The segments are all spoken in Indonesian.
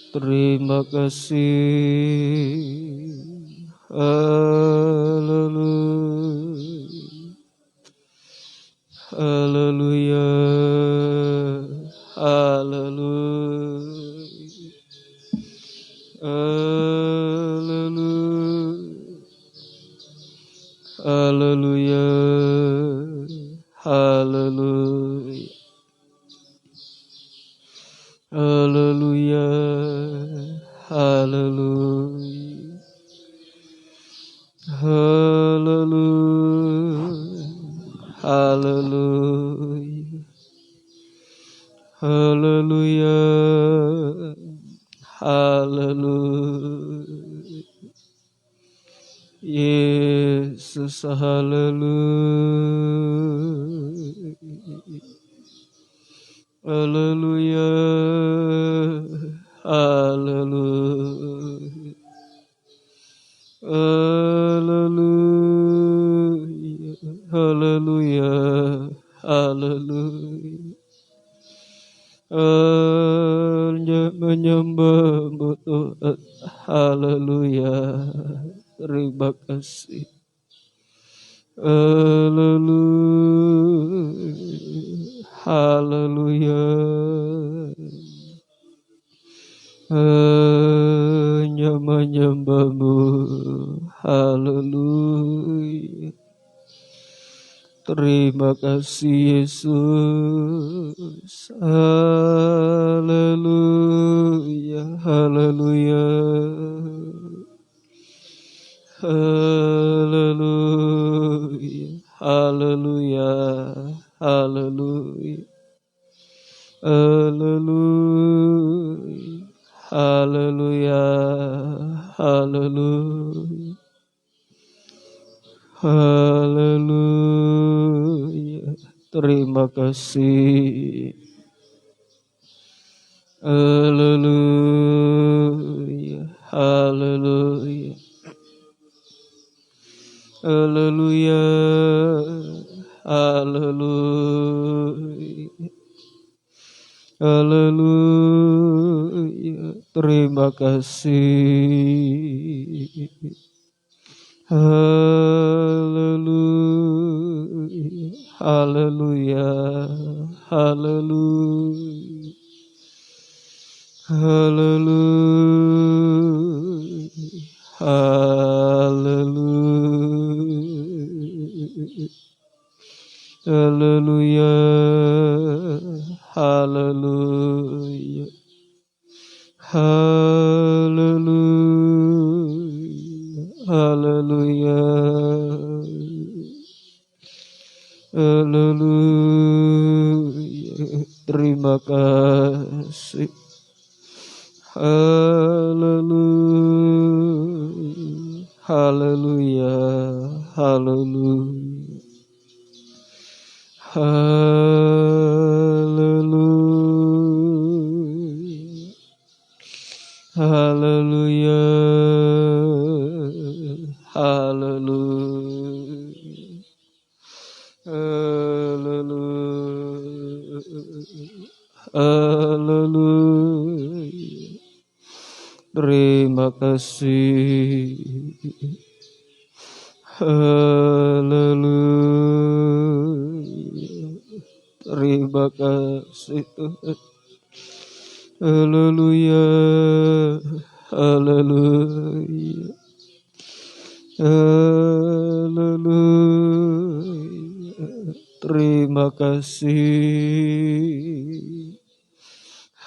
Terima kasih. Haleluya. Haleluya. Haleluya. Haleluya. Haleluya. Haleluya. Haleluya. Haleluya. Haleluya. Haleluya. Haleluya. Yesus, haleluya. Haleluya. Haleluya. Haleluya. Haleluya. Haleluya. Menyembah Tuhan. Haleluya. Terima kasih. Haleluya. Haleluya. Hanya menyembah-Mu. Haleluya. Terima kasih Yesus. Haleluya. Haleluya. Haleluya. Haleluya. Haleluya. Haleluya. Haleluya. Haleluya. Haleluya. Terima kasih. Haleluya. Haleluya. Haleluya. Haleluya. Haleluya. Terima kasih. Haleluya. Haleluya. Haleluya. Haleluya. Haleluya. Haleluya. Haleluya. Haleluya. Haleluya. Haleluya. Terima kasih. Haleluya. Haleluya. Haleluya. Haleluya. Haleluya. Haleluya. Haleluya. Haleluya. Terima kasih. Haleluya. Terima kasih Tuhan. Haleluya. Haleluya. Haleluya. Terima kasih.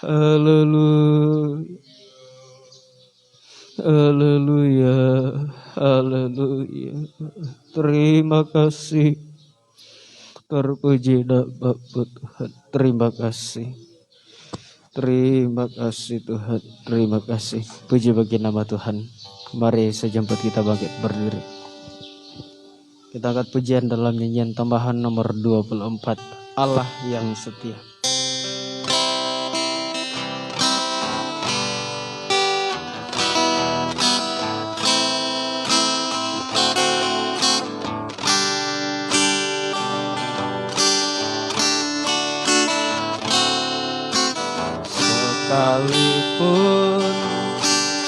Haleluya. Haleluya. Haleluya. Terima kasih. Terpuji nama Tuhan. Terima kasih. Terima kasih Tuhan. Terima kasih. Puji bagi nama Tuhan. Mari sejemput kita bangkit berdiri. Kita angkat pujian dalam nyanyian tambahan nomor 24, Allah yang setia. Sekalipun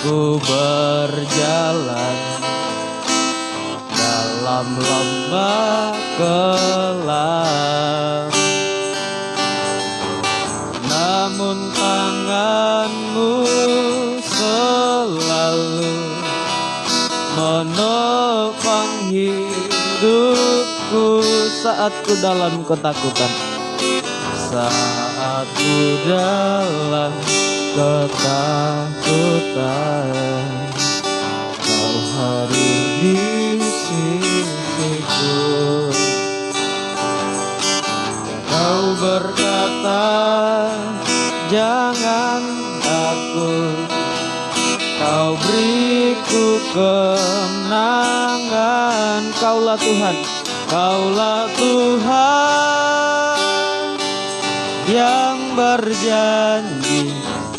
ku berjalan dalam lembah kelam, namun tanganmu selalu menopang hidupku saat ku dalam ketakutan. Saat ku dalam ketakutan, Kau hadir di sisiku. Kau berkata, jangan takut, Kau beriku kemenangan. Kaulah Tuhan, Kaulah Tuhan yang berjanji,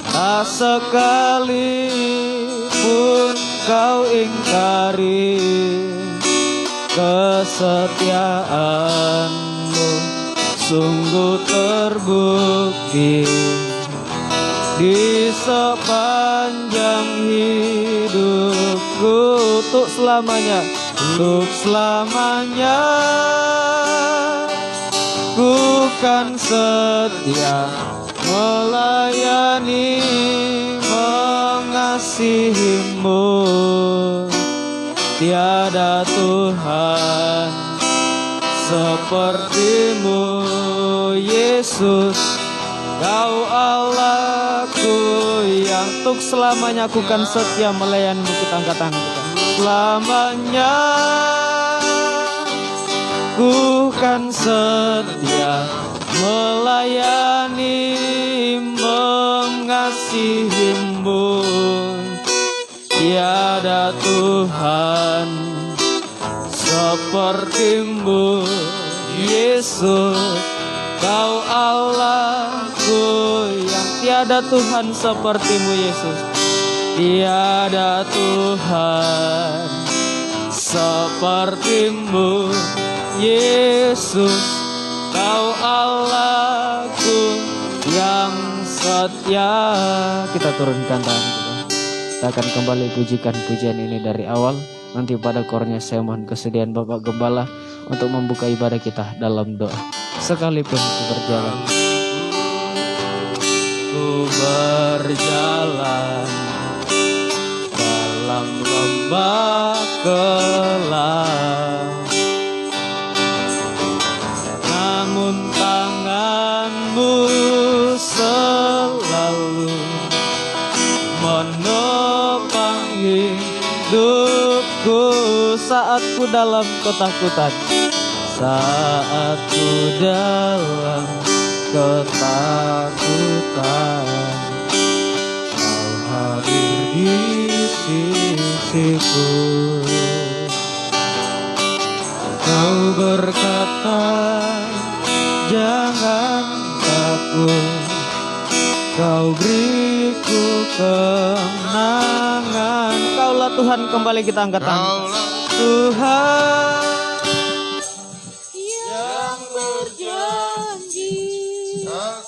tak sekalipun Kau ingkari kesetiaan-Mu. Sungguh terbukti di sepanjang hidupku, untuk selamanya, untuk selamanya. Ku kan setia melayani, mengasihi-Mu. Tiada Tuhan seperti-Mu, Yesus. Kau Allahku yang untuk selamanya ku kan setia melayani-Mu. Kita angkat tangan kita. Selamanya ku kan setia melayani, mengasihi-Mu. Tiada Tuhan seperti-Mu, Yesus. Kau Allahku yang tiada Tuhan seperti-Mu, Yesus. Tiada Tuhan seperti-Mu, Yesus. Kau Allahku yang setia. Kita turunkan tangan kita. Kita akan kembali pujikan pujian ini dari awal. Nanti pada kornya saya mohon kesediaan Bapak Gembala untuk membuka ibadah kita dalam doa. Sekalipun ku berjalan, ku berjalan dalam lembah kelam, namun tangan-Mu selalu menopang hidupku saat ku dalam ketakutan. Saat ku dalam ketakutan, Kau hadir di sisiku. Kau berkata, jangan takut, Kau beriku kemenangan. Kaulah Tuhan, kembali kita angkat tangan. Tuhan yang berjanji, tak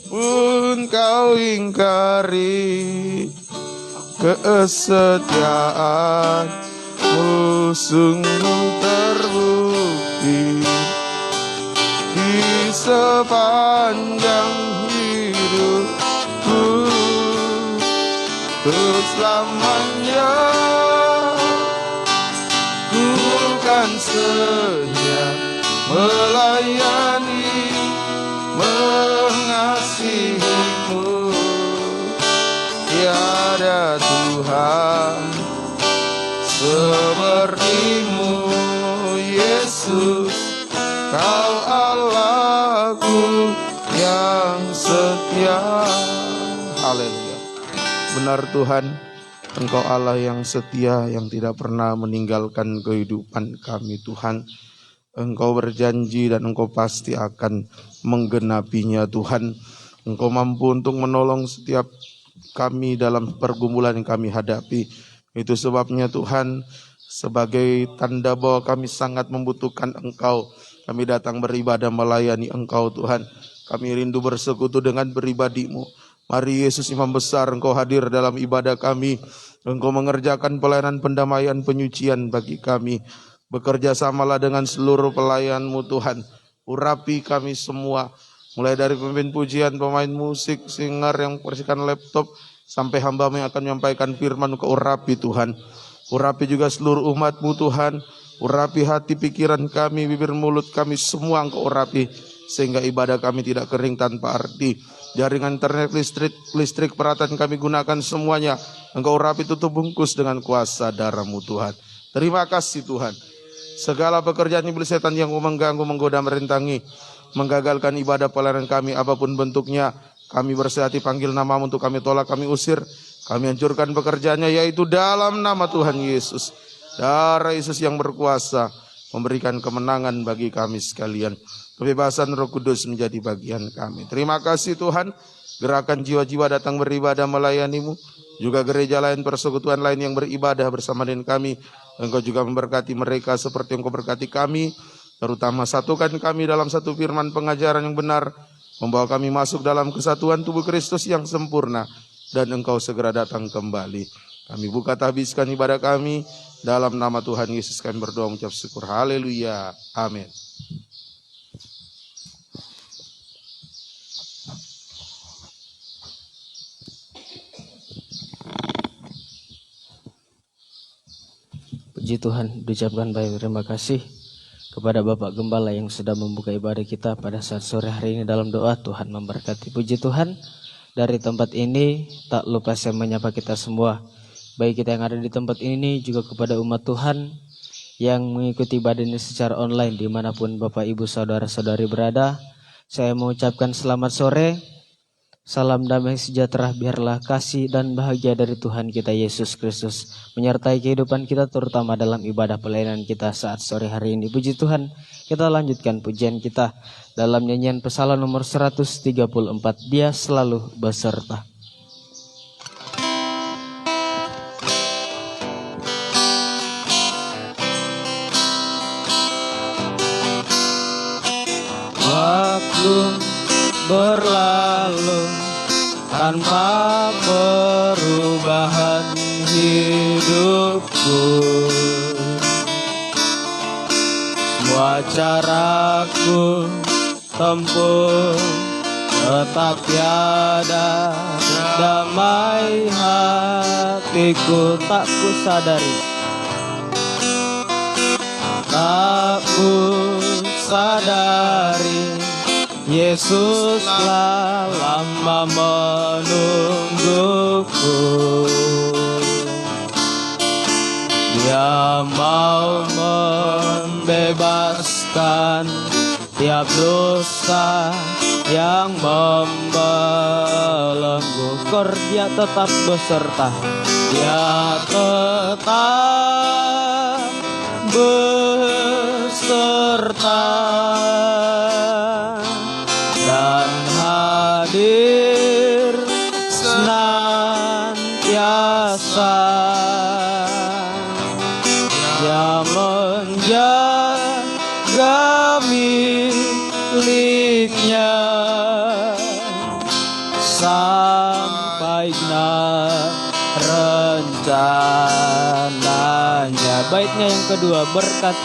sekalipun Kau ingkari kesetiaan-Mu. Sungguh terbukti di sepanjang hidupku, untuk selamanya. Ku kan setia melayani, mengasihi-Mu. Tiada Tuhan seperti-Mu, Yesus. Kau Allahku yang setia. Haleluya. Benar Tuhan, Engkau Allah yang setia, yang tidak pernah meninggalkan kehidupan kami Tuhan. Engkau berjanji dan Engkau pasti akan menggenapinya Tuhan. Engkau mampu untuk menolong setiap kami dalam pergumulan yang kami hadapi. Itu sebabnya Tuhan, sebagai tanda bahwa kami sangat membutuhkan Engkau, kami datang beribadah melayani Engkau Tuhan. Kami rindu bersekutu dengan pribadi-Mu. Mari Yesus Imam Besar, Engkau hadir dalam ibadah kami. Engkau mengerjakan pelayanan pendamaian penyucian bagi kami. Bekerja samalah dengan seluruh pelayan-Mu Tuhan. Urapi kami semua, mulai dari pemimpin pujian, pemain musik, singer yang membersihkan laptop, sampai hamba-Mu yang akan menyampaikan firman. Engkau urapi Tuhan. Urapi juga seluruh umat-Mu Tuhan. Urapi hati pikiran kami, bibir mulut kami, semua Engkau urapi, sehingga ibadah kami tidak kering tanpa arti. Jaringan internet, listrik peralatan kami gunakan semuanya, Engkau urapi, tutup bungkus dengan kuasa darah-Mu Tuhan. Terima kasih Tuhan. Segala pekerjaan iblis setan yang mengganggu, menggoda, merintangi, menggagalkan ibadah pelayanan kami apapun bentuknya, kami bersehati panggil nama-Mu untuk kami tolak, kami usir, kami hancurkan pekerjaannya, yaitu dalam nama Tuhan Yesus. Darah Yesus yang berkuasa memberikan kemenangan bagi kami sekalian. Kebebasan Roh Kudus menjadi bagian kami. Terima kasih Tuhan. Gerakan jiwa-jiwa datang beribadah melayani-Mu. Juga gereja lain, persekutuan lain yang beribadah bersama dengan kami. Engkau juga memberkati mereka seperti Engkau berkati kami. Terutama satukan kami dalam satu firman pengajaran yang benar. Membawa kami masuk dalam kesatuan tubuh Kristus yang sempurna. Dan Engkau segera datang kembali. Kami buka habiskan ibadah kami. Dalam nama Tuhan Yesus kami berdoa mengucap syukur. Haleluya. Amin. Puji Tuhan, diucapkan banyak terima kasih kepada Bapak Gembala yang sudah membuka ibadah kita pada saat sore hari ini dalam doa. Tuhan memberkati. Puji Tuhan, dari tempat ini tak lupa saya menyapa kita semua, baik kita yang ada di tempat ini juga kepada umat Tuhan yang mengikuti ibadah ini secara online dimanapun Bapak Ibu Saudara-saudari berada. Saya mengucapkan selamat sore. Salam damai sejahtera, biarlah kasih dan bahagia dari Tuhan kita Yesus Kristus menyertai kehidupan kita, terutama dalam ibadah pelayanan kita saat sore hari ini. Puji Tuhan, kita lanjutkan pujian kita dalam nyanyian Psalm nomor 134, Dia Selalu Beserta. Waktu berlalu tanpa perubahan hidupku, semua caraku tempuh tetap tiada damai, hatiku tak kusadari, tak kusadari Yesuslah lama menungguku. Dia mau membebaskan tiap dosa yang membelenggu. Dia tetap beserta, Dia tetap beserta dan hadir senantiasa. Dia menjaga miliknya sampai rencananya. Baitnya yang kedua, berkat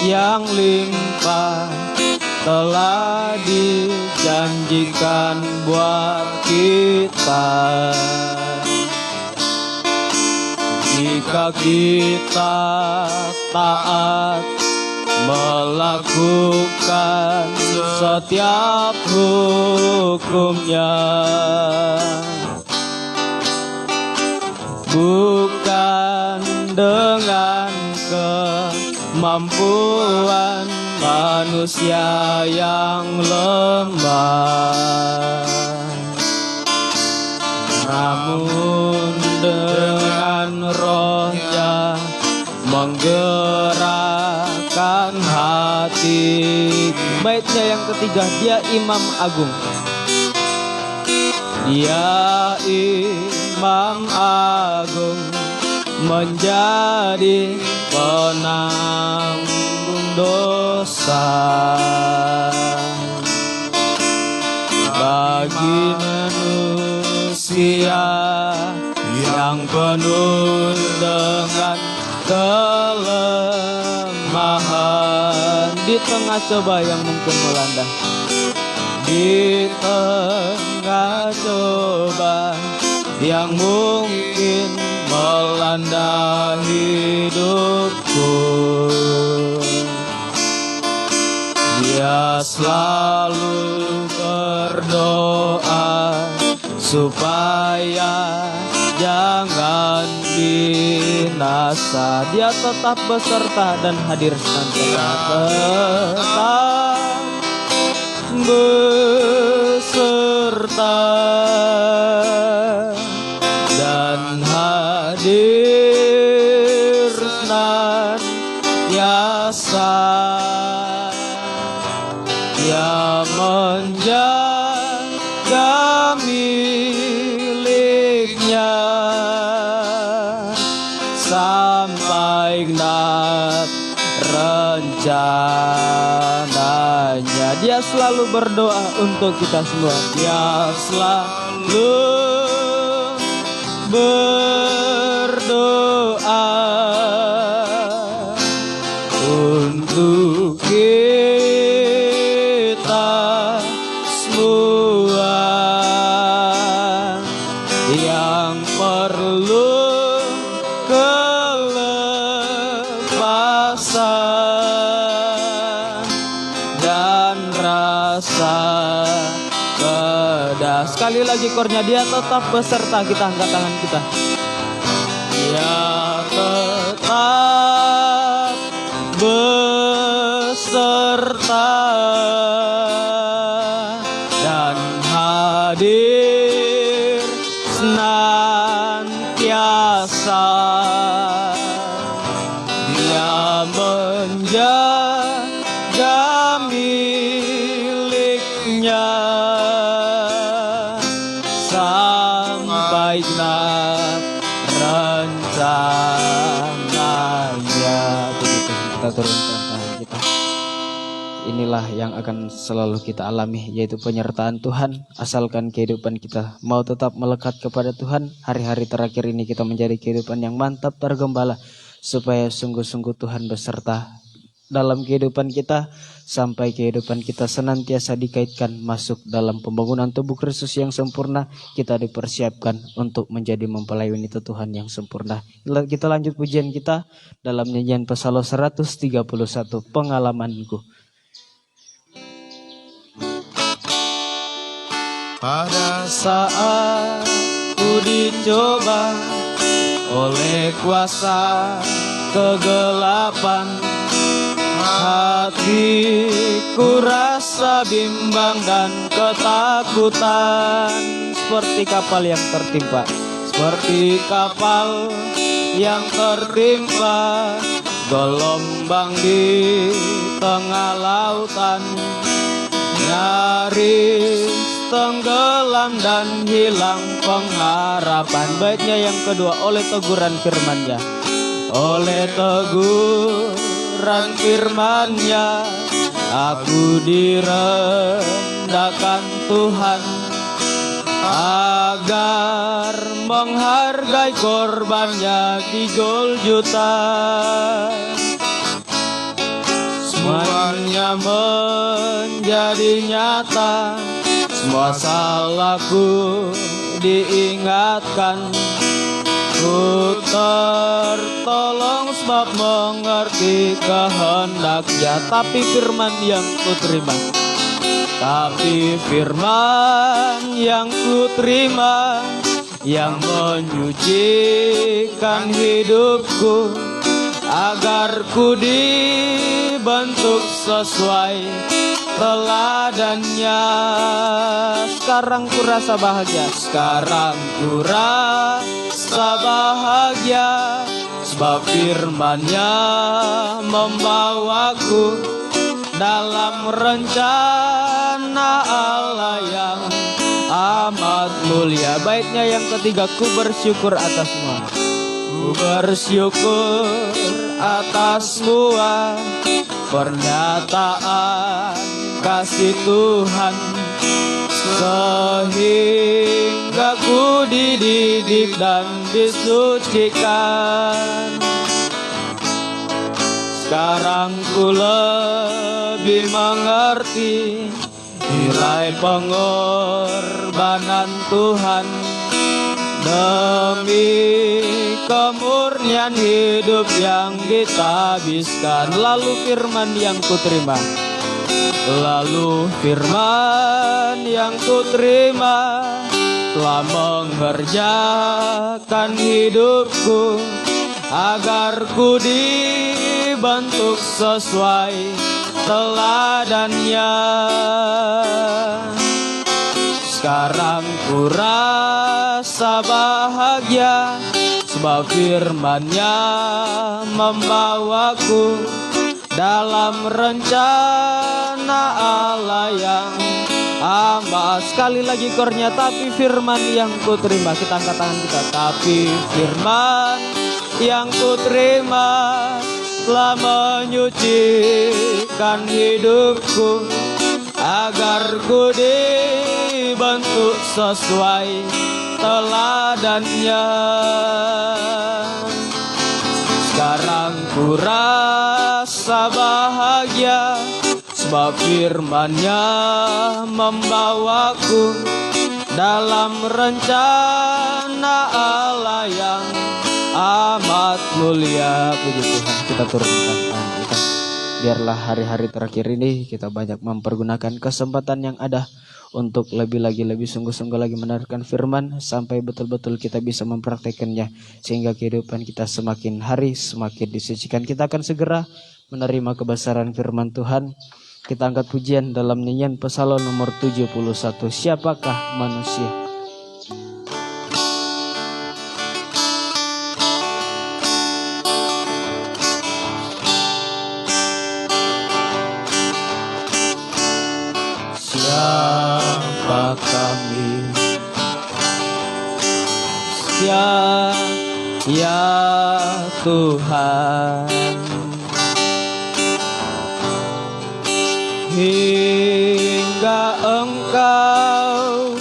yang limpah telah dijanjikan buat kita jika kita taat melakukan setiap hukumnya. Bukan dengan kemampuan manusia yang lemah, namun dengan rohnya menggerakkan hati. Baitnya yang ketiga, dia imam agung. Dia imam agung, menjadi penanggung dosa bagi manusia yang penuh dengan kelemahan. Di tengah coba yang mungkin melanda, di tengah coba yang mungkin melanda hidupku, dia selalu berdoa supaya jangan binasa. Dia tetap beserta dan hadir senantiasa, tetap beserta dan hadir senantiasa. Dia menjaga miliknya sampai genap rencananya. Dia selalu berdoa untuk kita semua. Dia selalu berdoa untuk kita semua yang perlu kelepasan dan rasa kedah. Sekali lagi kornya, dia tetap beserta kita. Angkat tangan kita. Dia tetap beserta dan hadir senantiasa. Dia menjaga miliknya sampai genap rencananya. Begitu kita turunkan tangan kita. Inilah yang akan selalu kita alami, yaitu penyertaan Tuhan. Asalkan kehidupan kita mau tetap melekat kepada Tuhan, hari-hari terakhir ini kita menjadi kehidupan yang mantap, tergembala, supaya sungguh-sungguh Tuhan beserta dalam kehidupan kita, sampai kehidupan kita senantiasa dikaitkan masuk dalam pembangunan tubuh Kristus yang sempurna. Kita dipersiapkan untuk menjadi mempelai wanita Tuhan yang sempurna. Kita lanjut pujian kita dalam nyanyian Psalm 131, pengalamanku. Pada saat ku dicoba oleh kuasa kegelapan, hatiku rasa bimbang dan ketakutan, seperti kapal yang tertimpa, seperti kapal yang tertimpa gelombang di tengah lautan, nyaris tenggelam dan hilang pengharapan. Baitnya yang kedua, oleh teguran firman-Nya, oleh teguran firman-Nya aku direndahkan Tuhan, agar menghargai korbannya di Golgota. Semuanya menjadi nyata, semua salahku diingatkan. Ku tertolong sebab mengerti kehendak-Nya. Tapi firman yang ku terima, tapi firman yang ku terima, yang menyucikan hidupku, agar ku dibentuk sesuai teladannya. Sekarang ku rasa bahagia, sekarang ku rasa bahagia, sebab firman-Nya membawaku dalam rencana Allah yang amat mulia. Baitnya yang ketiga, ku bersyukur atas semua. Ku bersyukur atas semua pernyataan kasih Tuhan, sehingga ku dididik dan disucikan. Sekarang ku lebih mengerti nilai pengorbanan Tuhan demi kemurnian hidup yang ditabiskan. Lalu firman yang ku terima, lalu firman yang ku terima telah mengerjakan hidupku, agar ku dibentuk sesuai teladannya. Sekarang ku rasa bahagia, sebab firman-Nya membawaku dalam rencana Allah yang amat. Sekali lagi kornya, tapi firman yang ku terima. Kita angkat tangan kita. Tapi firman yang ku terima telah menyucikan hidupku, agar ku dibentuk sesuai teladannya. Sekarang ku rasa bahagia, sebab firman-Nya membawaku dalam rencana Allah yang amat mulia. Puji Tuhan, kita turunkan tangan kita. Biarlah hari-hari terakhir ini kita banyak mempergunakan kesempatan yang ada untuk lebih sungguh-sungguh lagi mendengarkan firman, sampai betul-betul kita bisa mempraktekannya, sehingga kehidupan kita semakin hari semakin disucikan. Kita akan segera menerima kebesaran firman Tuhan. Kita angkat pujian dalam nyanyian Psalm nomor 71, Siapakah Manusia? Siapa kami? Ya Tuhan, hingga Engkau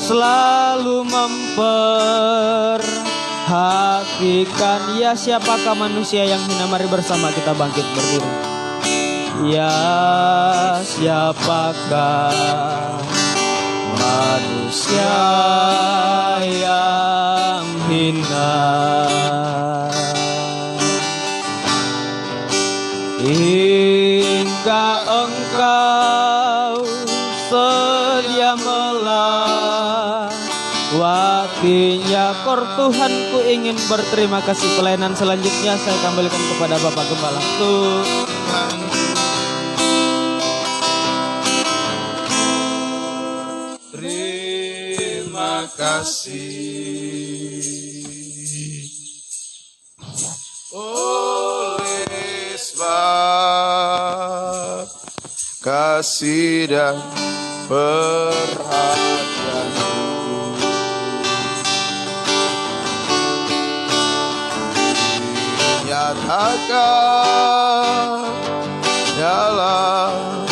selalu memperhatikan. Ya, siapakah manusia yang hina? Mari bersama kita bangkit berdiri. Ya, siapakah manusia yang hina, hingga Engkau sedia melawatinya. Kor Tuhan, ku ingin berterima kasih. Pelayanan selanjutnya saya kembalikan kepada Bapak Gembala. Tuhan, terima kasih oleh sebab kasih dan perhatian-Mu. Nyatakan dalam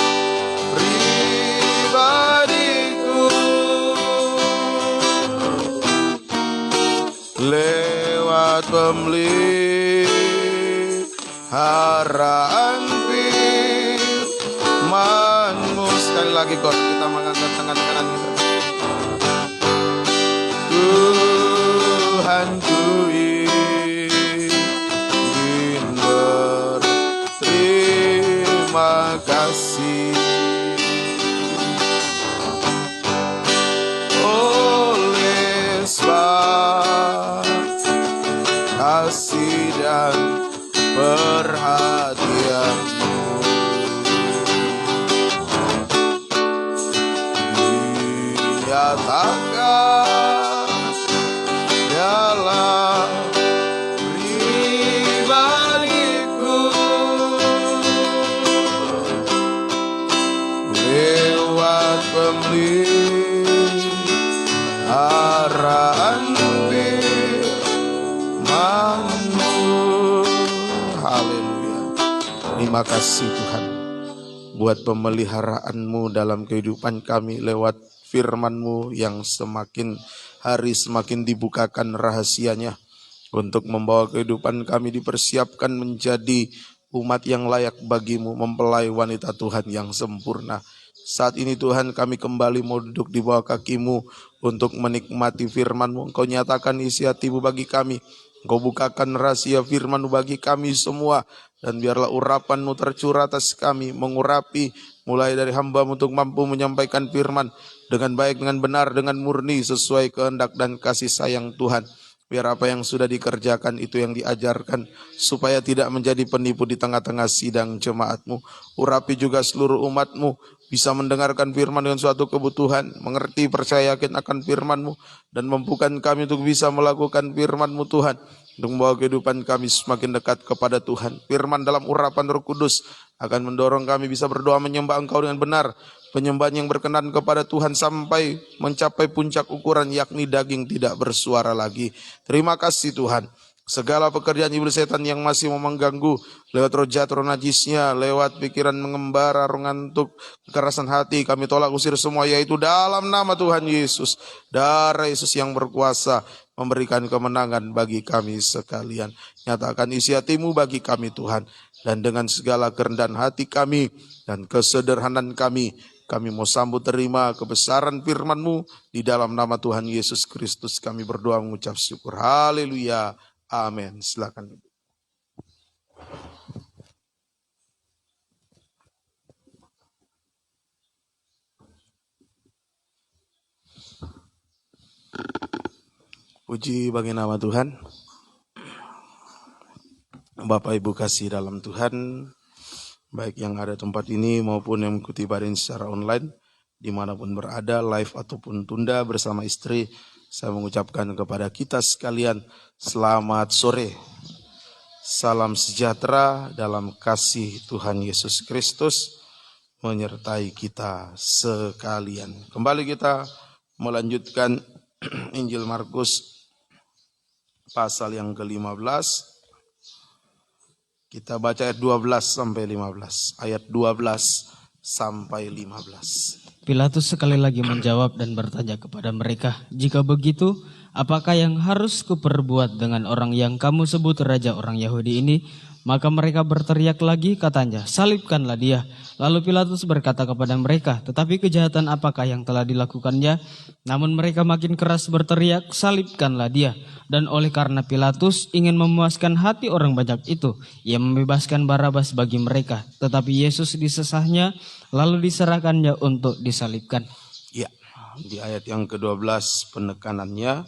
pribadiku lewat pemeliharaan firman-Mu. Sekali lagi kor, kita mengangkat tangan kanan kita. Tuhan, ku ingin berterima kasih oleh sebab kasih dan perhatian-Mu. nyatakan dalam pribadiku lewat pemeliharaan firman-Mu. Haleluya. Terima kasih Tuhan buat pemeliharaan-Mu dalam kehidupan kami lewat firman-Mu yang semakin hari semakin dibukakan rahasianya untuk membawa kehidupan kami dipersiapkan menjadi umat yang layak bagi-Mu, mempelai wanita Tuhan yang sempurna. Saat ini Tuhan kami kembali mau duduk di bawah kaki-Mu untuk menikmati firman-Mu. Engkau nyatakan isi hati-Mu bagi kami. Engkau bukakan rahasia firman-Mu bagi kami semua. Dan biarlah urapan-Mu tercurah atas kami, mengurapi mulai dari hamba-Mu untuk mampu menyampaikan firman dengan baik, dengan benar, dengan murni sesuai kehendak dan kasih sayang Tuhan. Biar apa yang sudah dikerjakan itu yang diajarkan, supaya tidak menjadi penipu di tengah-tengah sidang jemaat-Mu. Urapi juga seluruh umat-Mu bisa mendengarkan firman dengan suatu kebutuhan, mengerti, percaya yakin akan firman-Mu, dan mampukan kami untuk bisa melakukan firman-Mu Tuhan, untuk membawa kehidupan kami semakin dekat kepada Tuhan. Firman dalam urapan Roh Kudus akan mendorong kami bisa berdoa menyembah Engkau dengan benar, penyembahan yang berkenan kepada Tuhan sampai mencapai puncak ukuran, yakni daging tidak bersuara lagi. Terima kasih Tuhan. Segala pekerjaan iblis setan yang masih mau mengganggu lewat roh jahat, roh najisnya, lewat pikiran mengembara, roh ngantuk, kekerasan hati, kami tolak usir semua, yaitu dalam nama Tuhan Yesus. Darah Yesus yang berkuasa memberikan kemenangan bagi kami sekalian. Nyatakan isi hati-Mu bagi kami Tuhan. Dan dengan segala kerendahan hati kami dan kesederhanaan kami mau sambut terima kebesaran firman-Mu. Di dalam nama Tuhan Yesus Kristus kami berdoa mengucap syukur. Haleluya. Amin. Silakan. Puji bagi nama Tuhan. Bapak Ibu kasih dalam Tuhan, baik yang ada tempat ini maupun yang mengikuti barin secara online, dimanapun berada, live ataupun tunda bersama istri, saya mengucapkan kepada kita sekalian, selamat sore. Salam sejahtera dalam kasih Tuhan Yesus Kristus menyertai kita sekalian. Kembali kita melanjutkan Injil Markus pasal yang ke-15. Kita baca ayat 12 sampai 15. Ayat 12 sampai 15. Pilatus sekali lagi menjawab dan bertanya kepada mereka, "Jika begitu, apakah yang harus kuperbuat dengan orang yang kamu sebut raja orang Yahudi ini?" Maka mereka berteriak lagi, katanya, "Salibkanlah dia." Lalu Pilatus berkata kepada mereka, "Tetapi kejahatan apakah yang telah dilakukannya?" Namun mereka makin keras berteriak, "Salibkanlah dia." Dan oleh karena Pilatus ingin memuaskan hati orang banyak itu, ia membebaskan Barabas bagi mereka. Tetapi Yesus disesahnya, lalu diserahkannya untuk disalibkan. Ya, di ayat yang ke-12 penekanannya,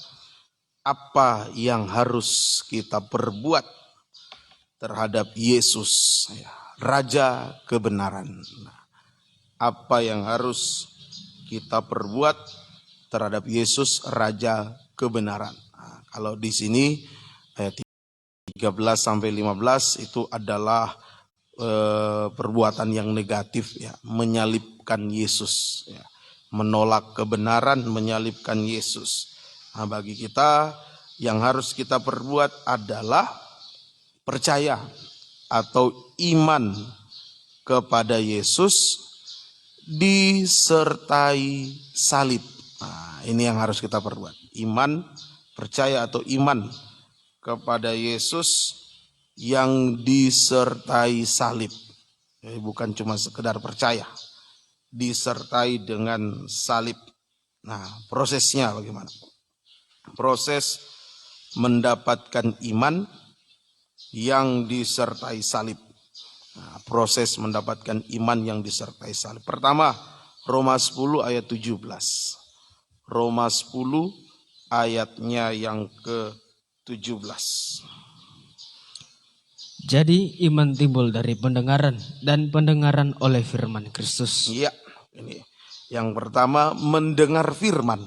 apa yang harus kita perbuat terhadap Yesus, Raja kebenaran. Apa yang harus kita perbuat terhadap Yesus, Raja kebenaran. Nah, kalau di sini ayat 13 sampai 15 itu adalah perbuatan yang negatif, ya, menyalibkan Yesus, ya, menolak kebenaran, menyalibkan Yesus. Nah, bagi kita yang harus kita perbuat adalah percaya atau iman kepada Yesus disertai salib. Nah, ini yang harus kita perbuat. Iman, percaya atau iman kepada Yesus yang disertai salib. Bukan cuma sekedar percaya, disertai dengan salib. Nah, prosesnya bagaimana? Proses mendapatkan iman yang disertai salib. Nah, proses mendapatkan iman yang disertai salib. Pertama, Roma 10 ayat 17. Roma 10 ayatnya yang ke-17. Jadi iman timbul dari pendengaran, dan pendengaran oleh firman Kristus. Iya, ini Yang pertama, mendengar firman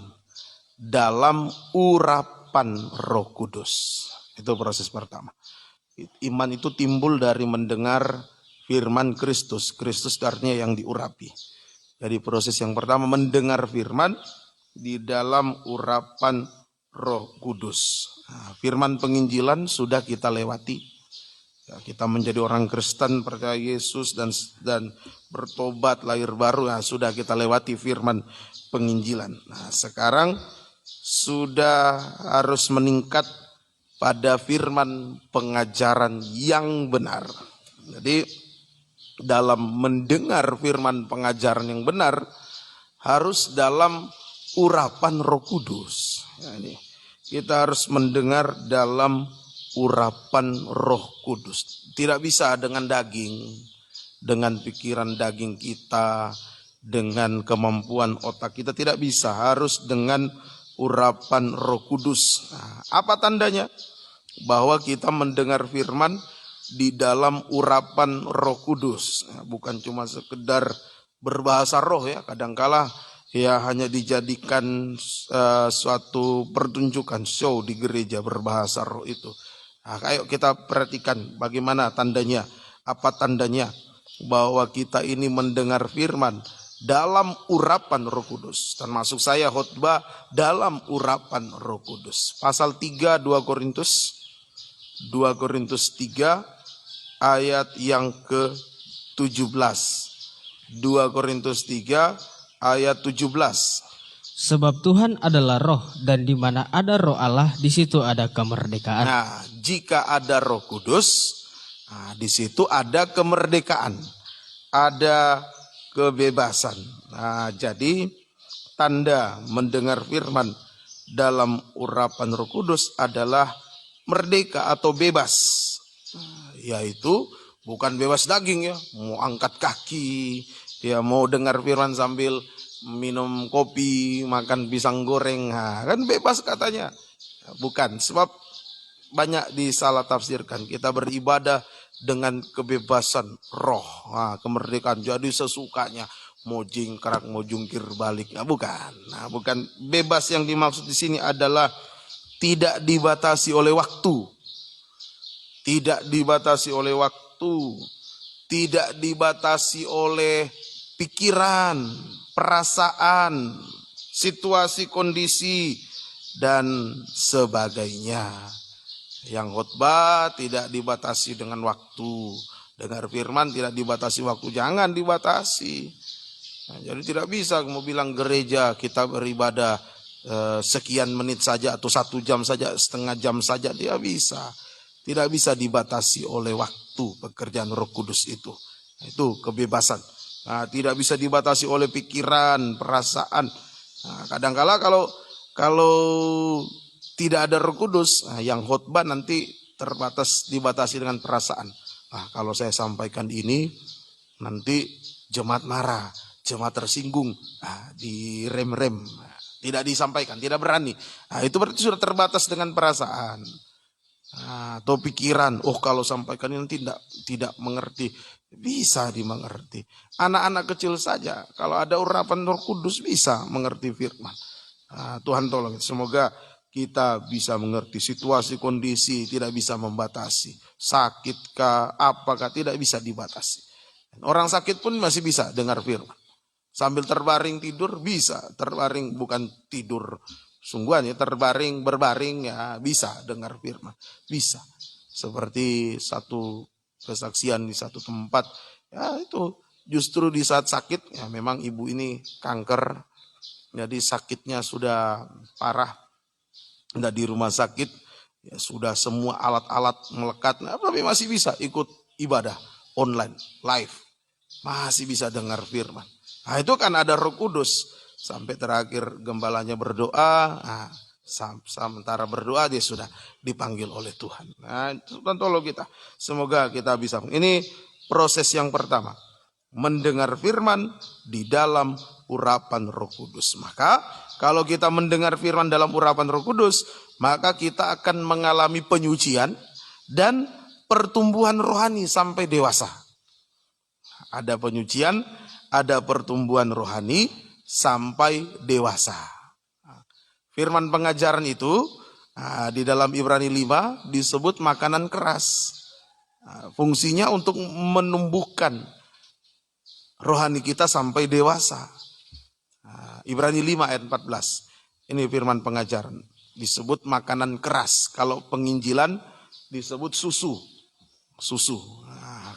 dalam urapan Roh Kudus. Itu proses pertama. Iman itu timbul dari mendengar firman Kristus. Kristus artinya yang diurapi. Jadi proses yang pertama mendengar firman di dalam urapan Roh Kudus. Nah, firman penginjilan sudah kita lewati. Ya, kita menjadi orang Kristen, percaya Yesus dan bertobat, lahir baru. Nah, sudah kita lewati firman penginjilan. Nah, sekarang sudah harus meningkat pada firman pengajaran yang benar. Jadi dalam mendengar firman pengajaran yang benar harus dalam urapan Roh Kudus. Nah, ini kita harus mendengar dalam urapan Roh Kudus. Tidak bisa dengan daging, dengan pikiran daging kita, dengan kemampuan otak kita, tidak bisa. Harus dengan urapan Roh Kudus. Nah, apa tandanya? Bahwa kita mendengar firman di dalam urapan Roh Kudus. Nah, bukan cuma sekedar berbahasa roh ya. Kadangkala ya hanya dijadikan suatu pertunjukan show di gereja berbahasa roh itu. Nah, ayo kita perhatikan bagaimana tandanya. Apa tandanya bahwa kita ini mendengar firman dalam urapan Roh Kudus. Termasuk saya khotbah dalam urapan Roh Kudus. Pasal 3 2 Korintus 3 ayat yang ke-17. 2 Korintus 3 ayat 17. Sebab Tuhan adalah roh, dan di mana ada roh Allah, di situ ada kemerdekaan. Nah, jika ada Roh Kudus, nah, di situ ada kemerdekaan, ada kebebasan. Nah, jadi tanda mendengar firman dalam urapan Roh Kudus adalah merdeka atau bebas. Yaitu bukan bebas daging ya, mau angkat kaki, ya mau dengar firman sambil minum kopi, makan pisang goreng, nah, kan bebas katanya. Bukan, sebab banyak disalah tafsirkan. Kita beribadah dengan kebebasan roh, nah, kemerdekaan. Jadi sesukanya mau jingkrak, mau jungkir balik, nah, bukan. Nah, bukan. Bebas yang dimaksud di sini adalah tidak dibatasi oleh waktu. Tidak dibatasi oleh waktu. Tidak dibatasi oleh pikiran, perasaan, situasi, kondisi, dan sebagainya. Yang khotbah tidak dibatasi dengan waktu. Dengar firman tidak dibatasi waktu. Jangan dibatasi. Nah, jadi tidak bisa mau bilang gereja kita beribadah sekian menit saja atau 1 jam saja, setengah jam saja. Tidak bisa. Tidak bisa dibatasi oleh waktu pekerjaan Roh Kudus itu. Itu kebebasan. Nah, tidak bisa dibatasi oleh pikiran, perasaan. Nah, kadangkala kalau tidak ada Roh Kudus, nah, yang khotbah nanti dibatasi dengan perasaan. Nah, kalau saya sampaikan ini, nanti jemaat marah, jemaat tersinggung, nah, direm-rem, nah, tidak disampaikan, tidak berani. Nah, itu berarti sudah terbatas dengan perasaan. Nah, atau pikiran, oh kalau sampaikan ini nanti tidak mengerti. Bisa dimengerti. Anak-anak kecil saja, kalau ada urapan Roh Kudus bisa mengerti firman. Nah, Tuhan tolong, semoga kita bisa mengerti situasi, kondisi, tidak bisa membatasi. Sakitkah, apakah, tidak bisa dibatasi. Orang sakit pun masih bisa dengar firman. Sambil terbaring tidur bisa, terbaring bukan tidur sungguhan ya, terbaring, berbaring ya bisa dengar firman. Bisa. Seperti satu kesaksian di satu tempat, ya itu justru di saat sakit, ya memang ibu ini kanker, jadi sakitnya sudah parah, udah di rumah sakit, ya sudah semua alat-alat melekat, nah, tapi masih bisa ikut ibadah online, live, masih bisa dengar firman. Nah, itu kan ada Roh Kudus. Sampai terakhir gembalanya berdoa, nah, sementara berdoa dia sudah dipanggil oleh Tuhan. Nah, Tuhan tolong kita. Semoga kita bisa. Ini proses yang pertama. Mendengar firman di dalam urapan Roh Kudus. Maka kalau kita mendengar firman dalam urapan Roh Kudus, maka kita akan mengalami penyucian dan pertumbuhan rohani sampai dewasa. Ada penyucian, ada pertumbuhan rohani sampai dewasa. Firman pengajaran itu di dalam Ibrani 5 disebut makanan keras. Fungsinya untuk menumbuhkan rohani kita sampai dewasa. Ibrani 5 ayat 14. Ini firman pengajaran. Disebut makanan keras. Kalau penginjilan disebut susu.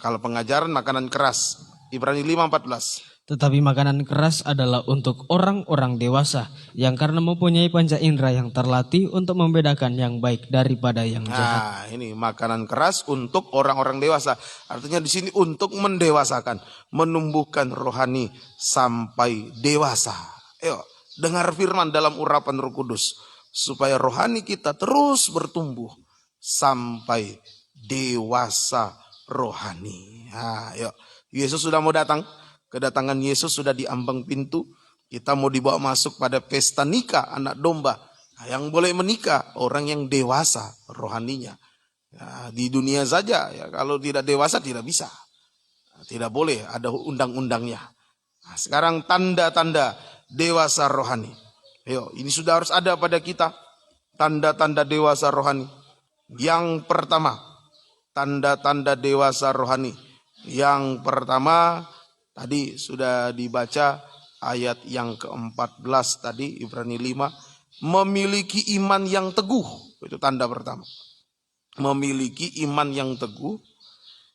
Kalau pengajaran makanan keras. Ibrani 5:14. Tetapi makanan keras adalah untuk orang-orang dewasa yang karena mempunyai panca indera yang terlatih untuk membedakan yang baik daripada yang jahat. Ini makanan keras untuk orang-orang dewasa. Artinya di sini untuk mendewasakan, menumbuhkan rohani sampai dewasa. Ayo, dengar firman dalam urapan Roh Kudus supaya rohani kita terus bertumbuh sampai dewasa rohani. Ayo, Yesus sudah mau datang. Kedatangan Yesus sudah di ambang pintu. Kita mau dibawa masuk pada pesta nikah anak domba. Yang boleh menikah orang yang dewasa rohaninya. Di dunia saja ya, kalau tidak dewasa tidak bisa. Tidak boleh, ada undang-undangnya. Sekarang tanda-tanda dewasa rohani. Ini sudah harus ada pada kita. Tanda-tanda dewasa rohani. Yang pertama, tanda-tanda dewasa rohani. Yang pertama, tadi sudah dibaca ayat yang ke-14 tadi, Ibrani 5. Memiliki iman yang teguh. Itu tanda pertama. Memiliki iman yang teguh.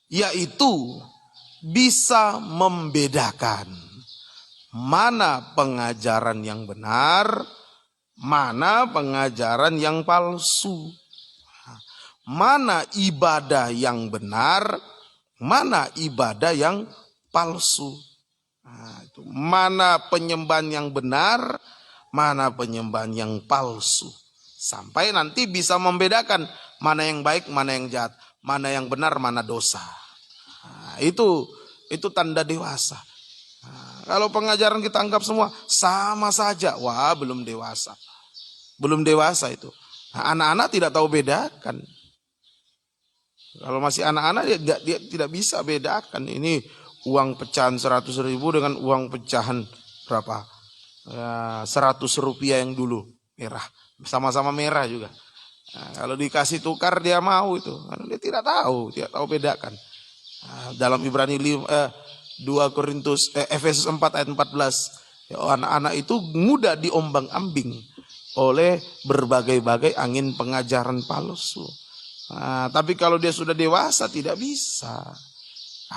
Yaitu bisa membedakan mana pengajaran yang benar, mana pengajaran yang palsu. Mana ibadah yang benar, mana ibadah yang palsu. Mana penyembahan yang benar, mana penyembahan yang palsu. Sampai nanti bisa membedakan mana yang baik, mana yang jahat, mana yang benar, mana dosa. Itu tanda dewasa. Kalau pengajaran kita anggap semua sama saja, wah belum dewasa. Belum dewasa itu. Anak-anak tidak tahu bedakan. Kalau masih anak-anak dia tidak bisa bedakan. Ini uang pecahan 100.000 dengan uang pecahan berapa? 100 rupiah yang dulu merah. Sama-sama merah juga. Kalau dikasih tukar dia mau itu. Karena dia tidak tahu bedakan. Dalam Ibrani 2 Korintus Efesus 4 ayat 14. Anak-anak itu mudah diombang-ambing oleh berbagai-bagai angin pengajaran palsu. Tapi kalau dia sudah dewasa tidak bisa.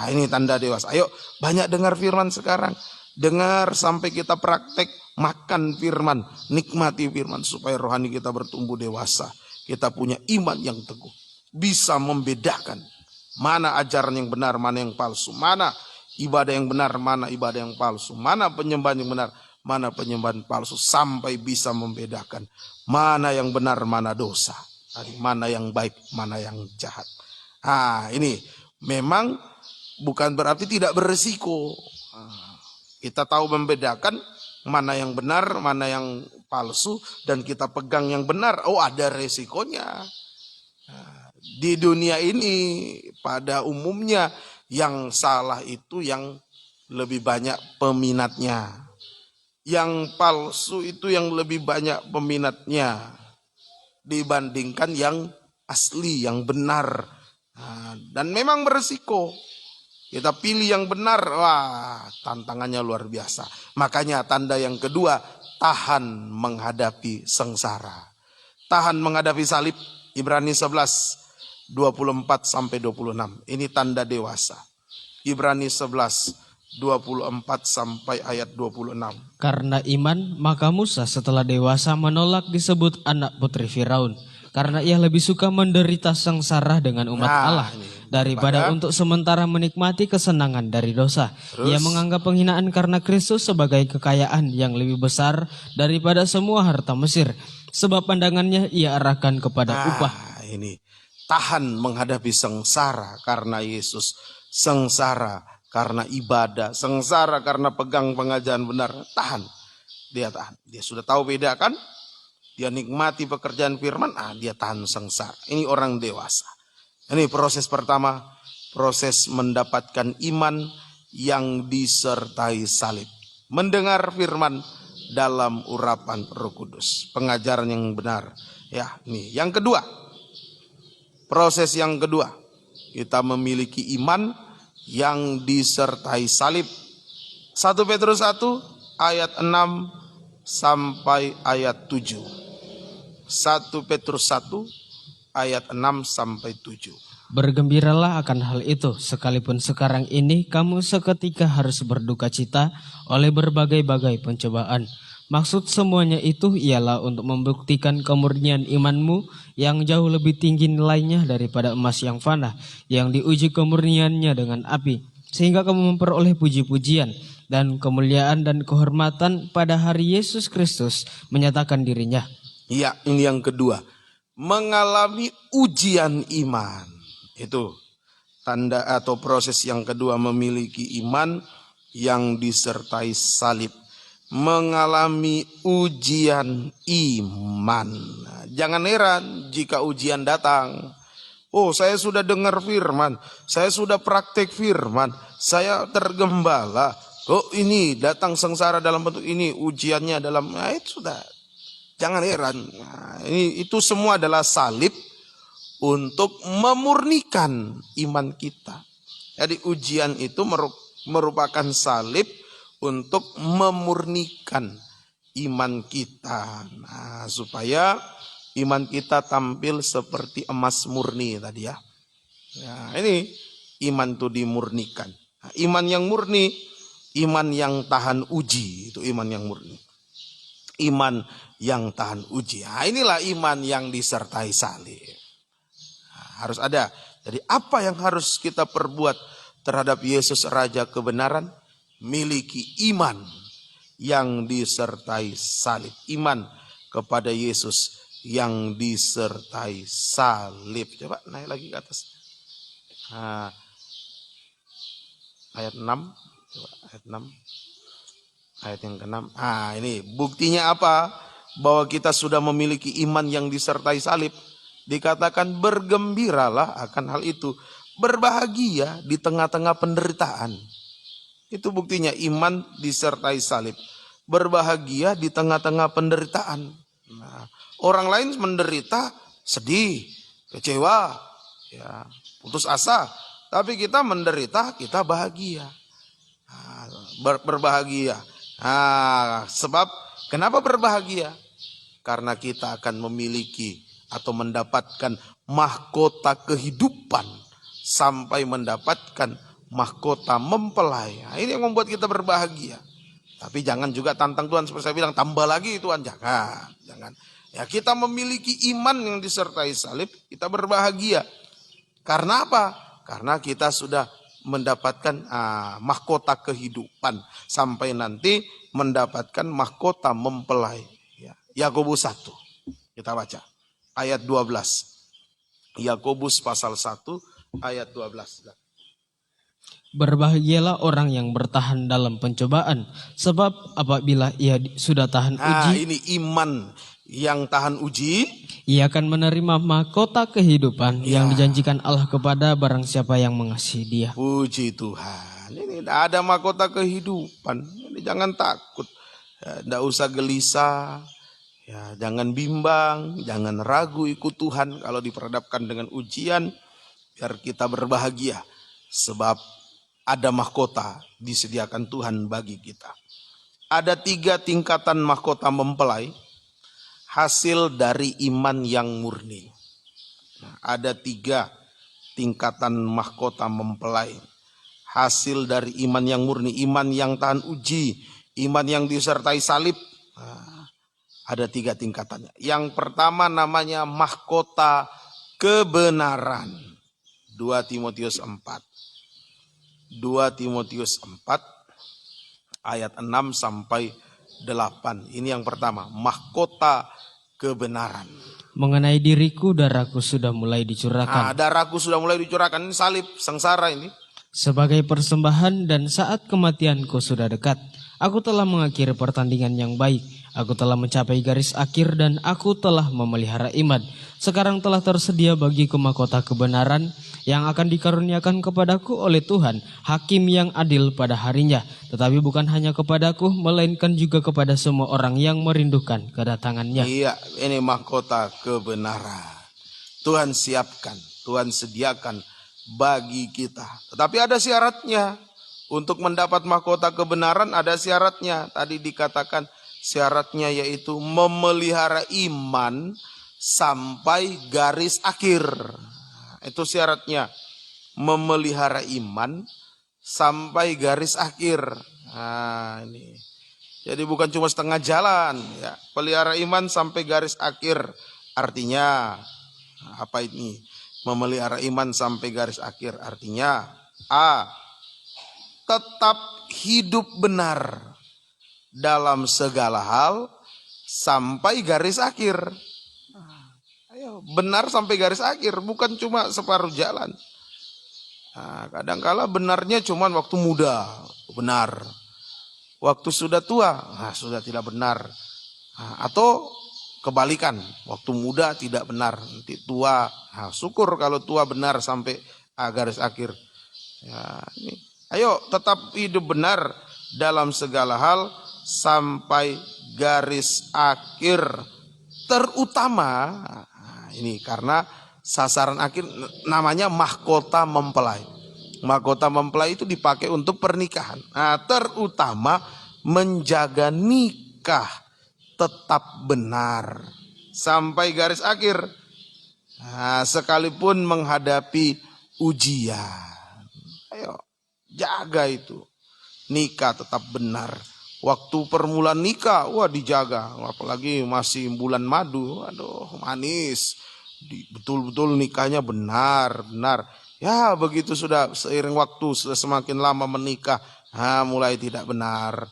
Ini tanda dewasa. Ayo banyak dengar firman sekarang. Dengar sampai kita praktek, makan firman, nikmati firman supaya rohani kita bertumbuh dewasa. Kita punya iman yang teguh. Bisa membedakan mana ajaran yang benar, mana yang palsu. Mana ibadah yang benar, mana ibadah yang palsu. Mana penyembahan yang benar, mana penyembahan palsu. Sampai bisa membedakan mana yang benar, mana dosa. Mana yang baik, mana yang jahat. Ini memang bukan berarti tidak beresiko. Kita tahu membedakan mana yang benar, mana yang palsu, dan kita pegang yang benar. Ada resikonya. Di dunia ini pada umumnya yang salah itu yang lebih banyak peminatnya. Yang palsu itu yang lebih banyak peminatnya dibandingkan yang asli, yang benar. Dan memang beresiko. Kita pilih yang benar, tantangannya luar biasa. Makanya tanda yang kedua, tahan menghadapi sengsara. Tahan menghadapi salib, Ibrani 11, 24 sampai 26. Ini tanda dewasa. Ibrani 11, 24 sampai ayat 26. Karena iman, maka Musa setelah dewasa menolak disebut anak putri Firaun. Karena ia lebih suka menderita sengsara dengan umat Allah daripada untuk sementara menikmati kesenangan dari dosa. Ia menganggap penghinaan karena Kristus sebagai kekayaan yang lebih besar daripada semua harta Mesir. Sebab pandangannya ia arahkan kepada upah. Ini tahan menghadapi sengsara karena Yesus. Sengsara karena ibadah. Sengsara karena pegang pengajaran benar. Tahan. Dia tahan. Dia sudah tahu beda kan? Dia nikmati pekerjaan firman, dia tahan sengsara. Ini orang dewasa. Ini proses pertama, proses mendapatkan iman yang disertai salib. mendengar firman dalam urapan Roh Kudus, pengajaran yang benar. Ya, ini yang kedua. Proses yang kedua, kita memiliki iman yang disertai salib. 1 Petrus 1 ayat 6 sampai ayat 7. 1 Petrus 1 ayat 6 sampai 7. Bergembiralah akan hal itu, sekalipun sekarang ini kamu seketika harus berduka cita oleh berbagai-bagai pencobaan. Maksud semuanya itu ialah untuk membuktikan kemurnian imanmu yang jauh lebih tinggi nilainya daripada emas yang fana, yang diuji kemurniannya dengan api, sehingga kamu memperoleh puji-pujian dan kemuliaan dan kehormatan pada hari Yesus Kristus menyatakan dirinya. Ya, ini yang kedua. Mengalami ujian iman. Itu tanda atau proses yang kedua, memiliki iman yang disertai salib. Mengalami ujian iman. Nah, jangan heran jika ujian datang. Oh, saya sudah dengar firman, saya sudah praktek firman, saya tergembala. Kok ini datang sengsara dalam bentuk ini, ujiannya dalam, nah itu sudah. Jangan heran. Nah, itu semua adalah salib untuk memurnikan iman kita. Jadi ujian itu merupakan salib untuk memurnikan iman kita. Nah, supaya iman kita tampil seperti emas murni tadi ya. Nah, ini iman itu dimurnikan. Nah, iman yang murni, iman yang tahan uji, itu iman yang murni. Iman yang tahan uji. Nah, inilah iman yang disertai salib. Harus ada. Jadi apa yang harus kita perbuat terhadap Yesus Raja kebenaran? Miliki iman yang disertai salib. Iman kepada Yesus yang disertai salib. Coba naik lagi ke atas. Nah, ayat 6. Coba ayat 6. Ayat yang ke-6. Ah, ini buktinya apa? Bahwa kita sudah memiliki iman yang disertai salib. Dikatakan bergembiralah akan hal itu. Berbahagia di tengah-tengah penderitaan. Itu buktinya iman disertai salib. Berbahagia di tengah-tengah penderitaan. Nah, orang lain menderita, sedih, kecewa, ya, putus asa. Tapi kita menderita, kita bahagia. Nah, berbahagia. Nah, sebab kenapa berbahagia? Karena kita akan memiliki atau mendapatkan mahkota kehidupan sampai mendapatkan mahkota mempelai. Nah, ini yang membuat kita berbahagia. Tapi jangan juga tantang Tuhan seperti saya bilang, tambah lagi Tuhan, jangan. Ya, kita memiliki iman yang disertai salib, kita berbahagia. Karena apa? Karena kita sudah mendapatkan mahkota kehidupan sampai nanti mendapatkan mahkota mempelai. Ya, Yakobus 1. Kita baca ayat 12. Yakobus pasal 1 ayat 12. Berbahagialah orang yang bertahan dalam pencobaan, sebab apabila ia sudah tahan uji, ini iman yang tahan uji, ia akan menerima mahkota kehidupan yang dijanjikan Allah kepada barang siapa yang mengasihi Dia. Puji Tuhan. Ini ada mahkota kehidupan. Ini jangan takut. Tidak usah gelisah. Ya, jangan bimbang, jangan ragu ikut Tuhan kalau diperhadapkan dengan ujian, biar kita berbahagia. Sebab ada mahkota disediakan Tuhan bagi kita. Ada 3 tingkatan mahkota mempelai, hasil dari iman yang murni. Nah, ada 3 tingkatan mahkota mempelai, hasil dari iman yang murni, iman yang tahan uji, iman yang disertai salib. Nah, ada 3 tingkatannya. Yang pertama namanya mahkota kebenaran. 2 Timotius 4. 2 Timotius 4 ayat 6 sampai 8. Ini yang pertama, mahkota kebenaran. Mengenai diriku, darahku sudah mulai dicurahkan. Darahku sudah mulai dicurahkan. Ini salib, sengsara ini. Sebagai persembahan dan saat kematianku sudah dekat. Aku telah mengakhiri pertandingan yang baik. Aku telah mencapai garis akhir dan aku telah memelihara iman. Sekarang telah tersedia bagiku mahkota kebenaran yang akan dikaruniakan kepadaku oleh Tuhan, hakim yang adil pada harinya. Tetapi bukan hanya kepadaku, melainkan juga kepada semua orang yang merindukan kedatangannya. Iya, ini mahkota kebenaran. Tuhan siapkan, Tuhan sediakan bagi kita. Tetapi ada syaratnya. Untuk mendapat mahkota kebenaran ada syaratnya. Tadi dikatakan syaratnya yaitu memelihara iman sampai garis akhir. Itu syaratnya. Memelihara iman sampai garis akhir. Nah, ini. Jadi bukan cuma setengah jalan, ya. Pelihara iman sampai garis akhir. Artinya apa ini? Memelihara iman sampai garis akhir. Artinya A. Tetap hidup benar dalam segala hal sampai garis akhir. Ayo, benar sampai garis akhir, bukan cuma separuh jalan. Nah, kadangkala benarnya cuma waktu muda, benar. Waktu sudah tua, sudah tidak benar. Atau kebalikan, waktu muda tidak benar, nanti tua. Syukur kalau tua benar sampai garis akhir. Ya, ini. Ayo tetap hidup benar dalam segala hal sampai garis akhir. Terutama, ini karena sasaran akhir namanya mahkota mempelai. Mahkota mempelai itu dipakai untuk pernikahan. Nah, terutama menjaga nikah tetap benar sampai garis akhir. Nah, sekalipun menghadapi ujian. Ayo. Jaga itu. Nikah tetap benar. Waktu permulaan nikah, dijaga. Apalagi masih bulan madu. Aduh, manis. Betul-betul nikahnya benar. Ya, begitu sudah seiring waktu, sudah semakin lama menikah. Mulai tidak benar.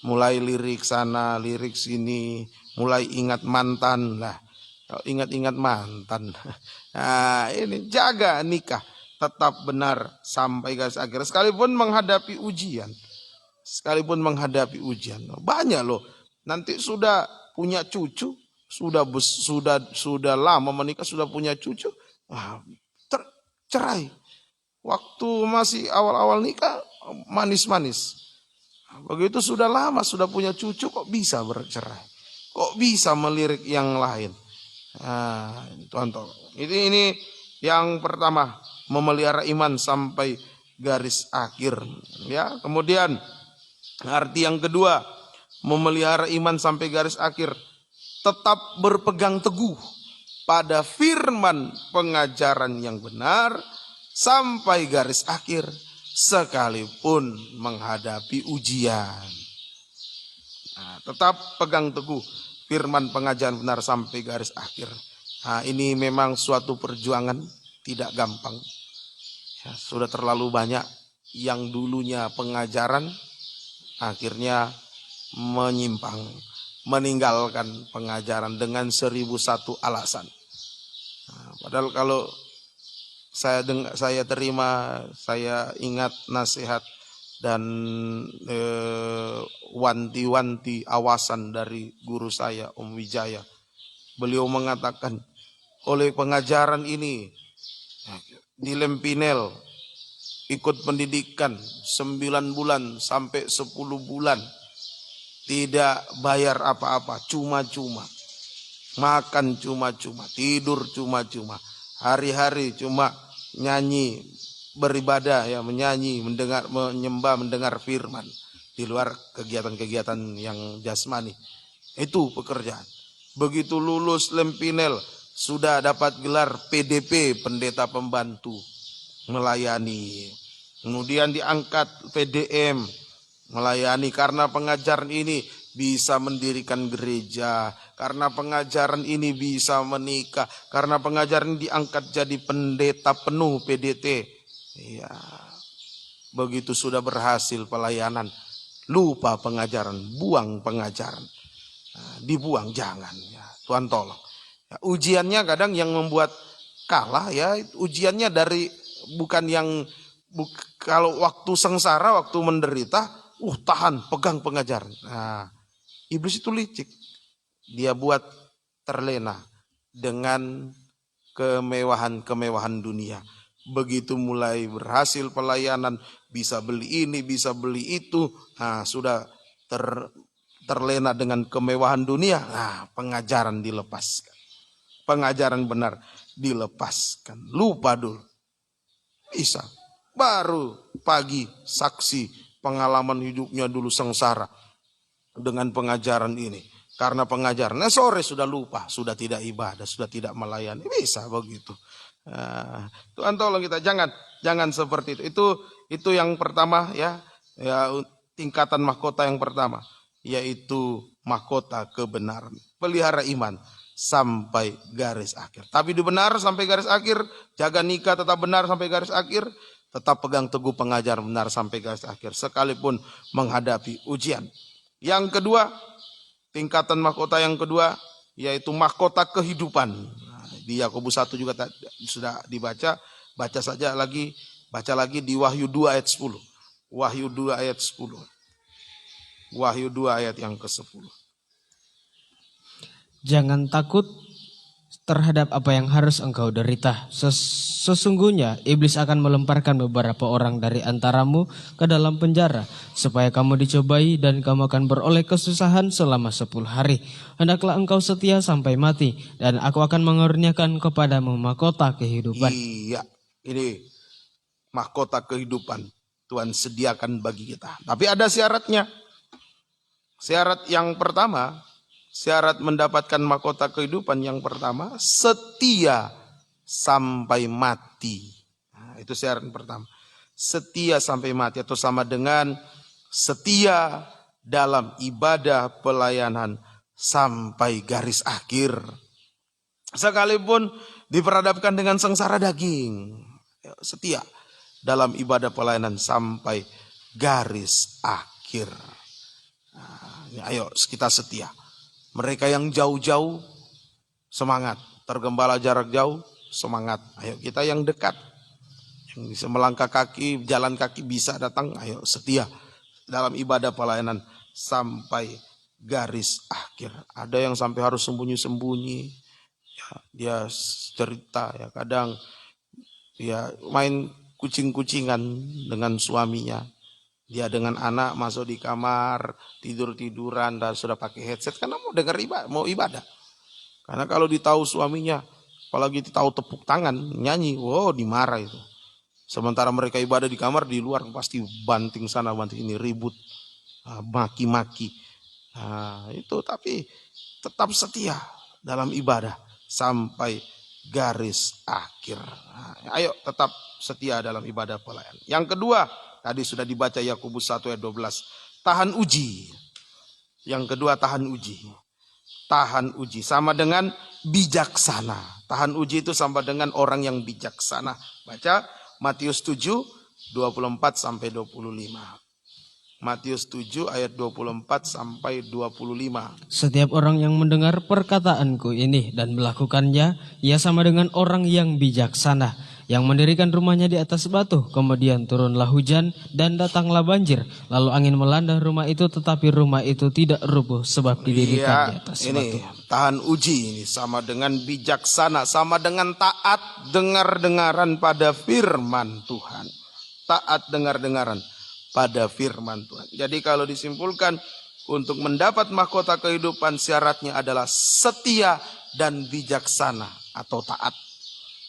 Mulai lirik sana, lirik sini. Mulai ingat mantan. Lah, ingat-ingat mantan. Nah, ini jaga nikah. Tetap benar sampai garis akhir. Sekalipun menghadapi ujian. Banyak loh. Nanti sudah punya cucu. Sudah lama menikah. Sudah punya cucu. Cerai. Waktu masih awal-awal nikah. Manis-manis. Begitu sudah lama. Sudah punya cucu. Kok bisa bercerai? Kok bisa melirik yang lain? Tonton. Ini yang pertama. Memelihara iman sampai garis akhir, ya. Kemudian arti yang kedua, memelihara iman sampai garis akhir, tetap berpegang teguh pada firman pengajaran yang benar sampai garis akhir sekalipun menghadapi ujian. Nah, tetap pegang teguh firman pengajaran benar sampai garis akhir. Nah, ini memang suatu perjuangan, tidak gampang. Ya, sudah terlalu banyak yang dulunya pengajaran akhirnya menyimpang, meninggalkan pengajaran dengan 1001 alasan. Nah, padahal kalau saya terima, saya ingat nasihat dan wanti-wanti awasan dari guru saya, Om Wijaya. Beliau mengatakan, oleh pengajaran ini di Lempinel ikut pendidikan 9 bulan sampai 10 bulan. Tidak bayar apa-apa, cuma-cuma. Makan cuma-cuma, tidur cuma-cuma. Hari-hari cuma nyanyi, beribadah, ya, menyanyi, mendengar, menyembah, mendengar firman. Di luar kegiatan-kegiatan yang jasmani. Itu pekerjaan. Begitu lulus Lempinel, sudah dapat gelar PDP, pendeta pembantu, melayani. Kemudian diangkat PDM, melayani. Karena pengajaran ini bisa mendirikan gereja. Karena pengajaran ini bisa menikah. Karena pengajaran ini diangkat jadi pendeta penuh PDT. Ya, begitu sudah berhasil pelayanan, lupa pengajaran, buang pengajaran. Nah, dibuang, jangan. Ya, Tuhan tolong. Ya, ujiannya kadang yang membuat kalah, ya, ujiannya dari bukan yang kalau waktu sengsara, waktu menderita, tahan, pegang pengajaran. Nah, iblis itu licik. Dia buat terlena dengan kemewahan-kemewahan dunia. Begitu mulai berhasil pelayanan, bisa beli ini, bisa beli itu, nah sudah terlena dengan kemewahan dunia, nah pengajaran dilepaskan. Pengajaran benar dilepaskan. Lupa dulu. Bisa. Baru pagi saksi pengalaman hidupnya dulu sengsara dengan pengajaran ini. Karena pengajarannya sore sudah lupa, sudah tidak ibadah, sudah tidak melayani. Bisa begitu. Tuhan tolong kita jangan seperti itu. Itu yang pertama ya tingkatan mahkota yang pertama, yaitu mahkota kebenaran. Pelihara iman sampai garis akhir. Tapi benar sampai garis akhir, jaga nikah tetap benar sampai garis akhir, tetap pegang teguh pengajaran benar sampai garis akhir sekalipun menghadapi ujian. Yang kedua, tingkatan mahkota yang kedua yaitu mahkota kehidupan. Di Yakobus 1 juga sudah dibaca, baca lagi di Wahyu 2 ayat 10. Wahyu 2 ayat 10. Wahyu 2 ayat yang ke-10. Jangan takut terhadap apa yang harus engkau derita. Sesungguhnya iblis akan melemparkan beberapa orang dari antaramu ke dalam penjara, supaya kamu dicobai dan kamu akan beroleh kesusahan selama 10 hari. Hendaklah engkau setia sampai mati, dan aku akan mengaruniakan kepadamu mahkota kehidupan. Iya, ini mahkota kehidupan Tuhan sediakan bagi kita. Tapi ada syaratnya. Syarat yang pertama, syarat mendapatkan mahkota kehidupan yang pertama, setia sampai mati. Nah, itu syarat pertama. Setia sampai mati atau sama dengan setia dalam ibadah pelayanan sampai garis akhir. Sekalipun diperhadapkan dengan sengsara daging. Setia dalam ibadah pelayanan sampai garis akhir. Nah, ayo kita setia. Mereka yang jauh-jauh, semangat. Tergembala jarak jauh, semangat. Ayo kita yang dekat, yang bisa melangkah kaki, jalan kaki bisa datang, ayo setia dalam ibadah pelayanan sampai garis akhir. Ada yang sampai harus sembunyi-sembunyi, ya, dia cerita, ya kadang ya main kucing-kucingan dengan suaminya. Dia dengan anak masuk di kamar, tidur-tiduran dan sudah pakai headset karena mau dengar mau ibadah. Karena kalau ditahu suaminya, apalagi ditahu tepuk tangan, nyanyi, wow dimarah itu. Sementara mereka ibadah di kamar, di luar pasti banting sana, banting ini, ribut, maki-maki. Nah, itu tapi tetap setia dalam ibadah sampai garis akhir. Nah, ayo tetap setia dalam ibadah pelayanan. Yang kedua, tadi sudah dibaca Yakobus 1 ayat 12. Tahan uji. Yang kedua tahan uji. Tahan uji sama dengan bijaksana. Tahan uji itu sama dengan orang yang bijaksana. Baca Matius 7 24 sampai 25. Matius 7 ayat 24 sampai 25. Setiap orang yang mendengar perkataanku ini dan melakukannya, ia sama dengan orang yang bijaksana, yang mendirikan rumahnya di atas batu. Kemudian turunlah hujan dan datanglah banjir. Lalu angin melanda rumah itu, tetapi rumah itu tidak rubuh sebab didirikan di atas batu. Tahan uji ini sama dengan bijaksana, sama dengan taat dengar-dengaran pada firman Tuhan. Taat dengar-dengaran pada firman Tuhan. Jadi kalau disimpulkan, untuk mendapat mahkota kehidupan syaratnya adalah setia dan bijaksana atau taat.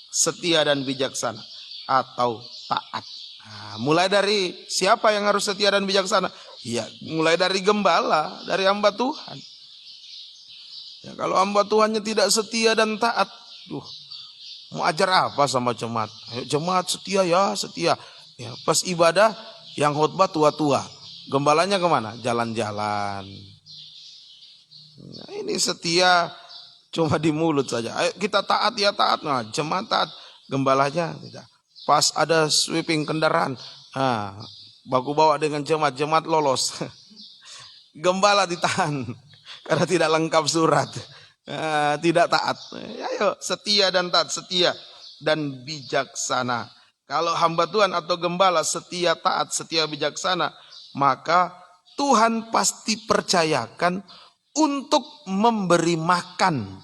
Setia dan bijaksana atau taat. Nah, mulai dari siapa yang harus setia dan bijaksana? Ya, mulai dari gembala, dari hamba Tuhan. Ya, kalau hamba Tuhannya tidak setia dan taat, mau ajar apa sama jemaat? Ayo jemaat setia ya, setia. Ya, pas ibadah yang khotbah tua-tua, gembalanya kemana? Jalan-jalan. Nah, ini setia cuma di mulut saja. Ayo kita taat ya taat. Nah, jemaat taat, gembalanya tidak. Pas ada sweeping kendaraan, baku bawa dengan jemaat lolos. Gembala ditahan karena tidak lengkap surat. Tidak taat. Ayo setia dan taat, setia dan bijaksana. Kalau hamba Tuhan atau gembala setia, taat, setia, bijaksana, maka Tuhan pasti percayakan untuk memberi makan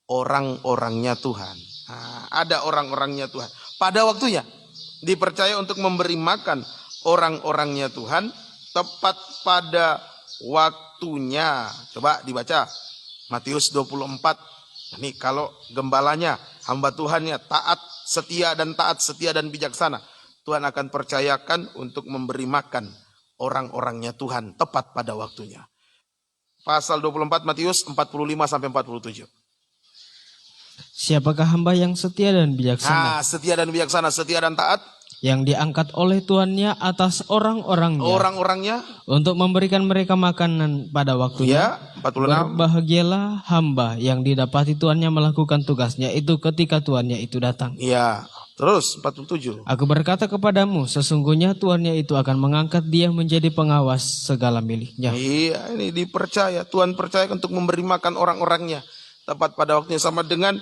orang-orangnya Tuhan. Nah, ada orang-orangnya Tuhan. Pada waktunya dipercaya untuk memberi makan orang-orangnya Tuhan tepat pada waktunya. Coba dibaca Matius 24. Ini kalau gembalanya, hamba Tuhannya taat, setia dan bijaksana, Tuhan akan percayakan untuk memberi makan orang-orangnya Tuhan tepat pada waktunya. Pasal 24 Matius 45 sampai 47. Siapakah hamba yang setia dan bijaksana, Setia dan bijaksana, setia dan taat, yang diangkat oleh tuannya atas orang-orangnya, orang-orangnya, untuk memberikan mereka makanan pada waktunya. ya, 46. Berbahagialah hamba yang didapati tuannya melakukan tugasnya itu ketika tuannya itu datang. Ya, terus 47. Aku berkata kepadamu, sesungguhnya tuannya itu akan mengangkat dia menjadi pengawas segala miliknya. Iya, ini dipercaya. Tuhan percaya untuk memberi makan orang-orangnya tepat pada waktunya, sama dengan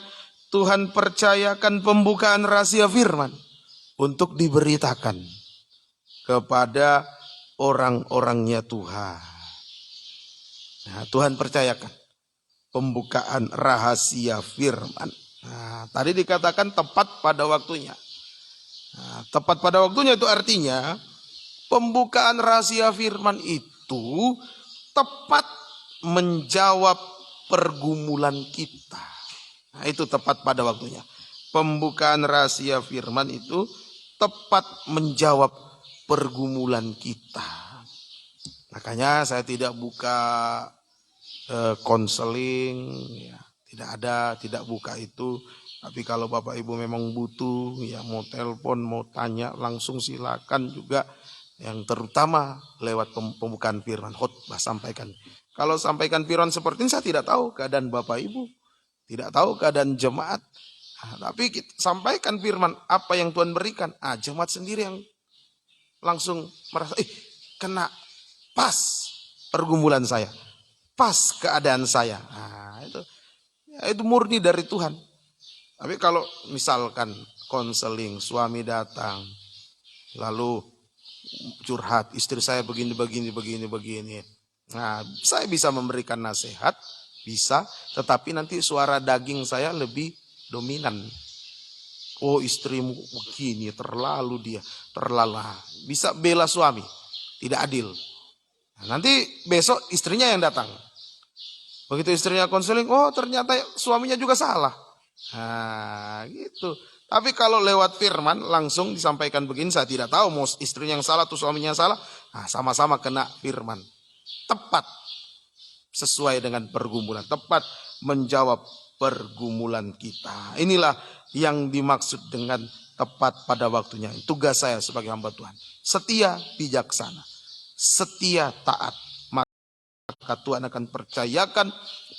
Tuhan percayakan pembukaan rahasia firman untuk diberitakan kepada orang-orangnya Tuhan. Nah, Tuhan percayakan pembukaan rahasia firman. Nah, tadi dikatakan tepat pada waktunya. Nah, tepat pada waktunya itu artinya pembukaan rahasia firman itu tepat menjawab pergumulan kita. Nah, itu tepat pada waktunya. Pembukaan rahasia firman itu tepat menjawab pergumulan kita. Makanya saya tidak buka konseling, ya, tidak buka itu. Tapi kalau Bapak Ibu memang butuh, ya mau telepon, mau tanya, langsung silakan juga. Yang terutama lewat pembukaan firman, khotbah sampaikan. Kalau sampaikan firman seperti ini, saya tidak tahu keadaan Bapak Ibu, tidak tahu keadaan jemaat. Tapi kita sampaikan firman apa yang Tuhan berikan. Jemaat sendiri yang langsung merasa, kena pas pergumulan saya, pas keadaan saya. Itu murni dari Tuhan. Tapi kalau misalkan konseling, suami datang, lalu curhat, istri saya begini. Nah, saya bisa memberikan nasihat, bisa, tetapi nanti suara daging saya lebih dominan. Oh, istrimu begini, terlalu bisa bela suami, tidak adil. Nah, nanti besok istrinya yang datang. Begitu istrinya konseling, oh ternyata suaminya juga salah. Nah, gitu. Tapi kalau lewat firman langsung disampaikan begini, saya tidak tahu mau istrinya yang salah atau suaminya yang salah. Nah, sama-sama kena firman. Tepat sesuai dengan pergumulan, tepat menjawab pergumulan kita. Inilah yang dimaksud dengan tepat pada waktunya. Tugas saya sebagai hamba Tuhan, setia bijaksana, setia taat. Maka Tuhan akan percayakan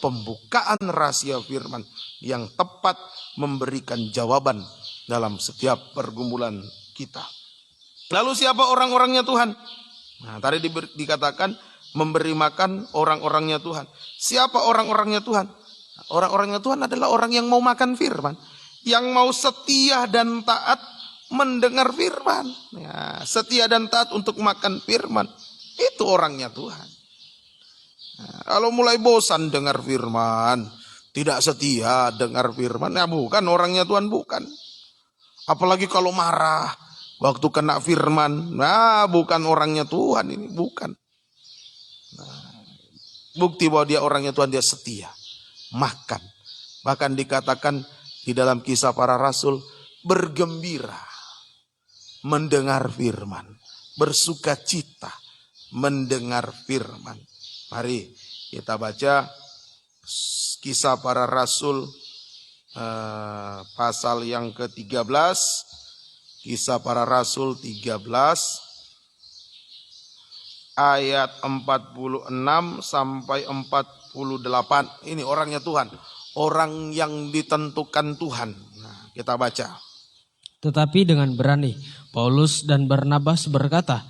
pembukaan rahasia firman yang tepat memberikan jawaban dalam setiap pergumulan kita. Lalu siapa orang-orangnya Tuhan? Nah, tadi dikatakan memberi makan orang-orangnya Tuhan. Siapa orang-orangnya Tuhan? Orang-orangnya Tuhan adalah orang yang mau makan firman, yang mau setia dan taat mendengar firman. Ya, setia dan taat untuk makan firman, itu orangnya Tuhan. Nah, kalau mulai bosan dengar firman, tidak setia dengar firman, ya bukan orangnya Tuhan, bukan. Apalagi kalau marah waktu kena firman, nah bukan orangnya Tuhan ini, bukan. Nah, bukti bahwa dia orangnya Tuhan, dia setia makan. Bahkan dikatakan di dalam Kisah Para Rasul, bergembira mendengar firman, bersukacita mendengar firman. Mari kita baca Kisah Para Rasul pasal yang ke-13. Kisah Para Rasul 13 ayat 46 sampai 48. Ini orangnya Tuhan, orang yang ditentukan Tuhan. Nah, kita baca. Tetapi dengan berani Paulus dan Barnabas berkata,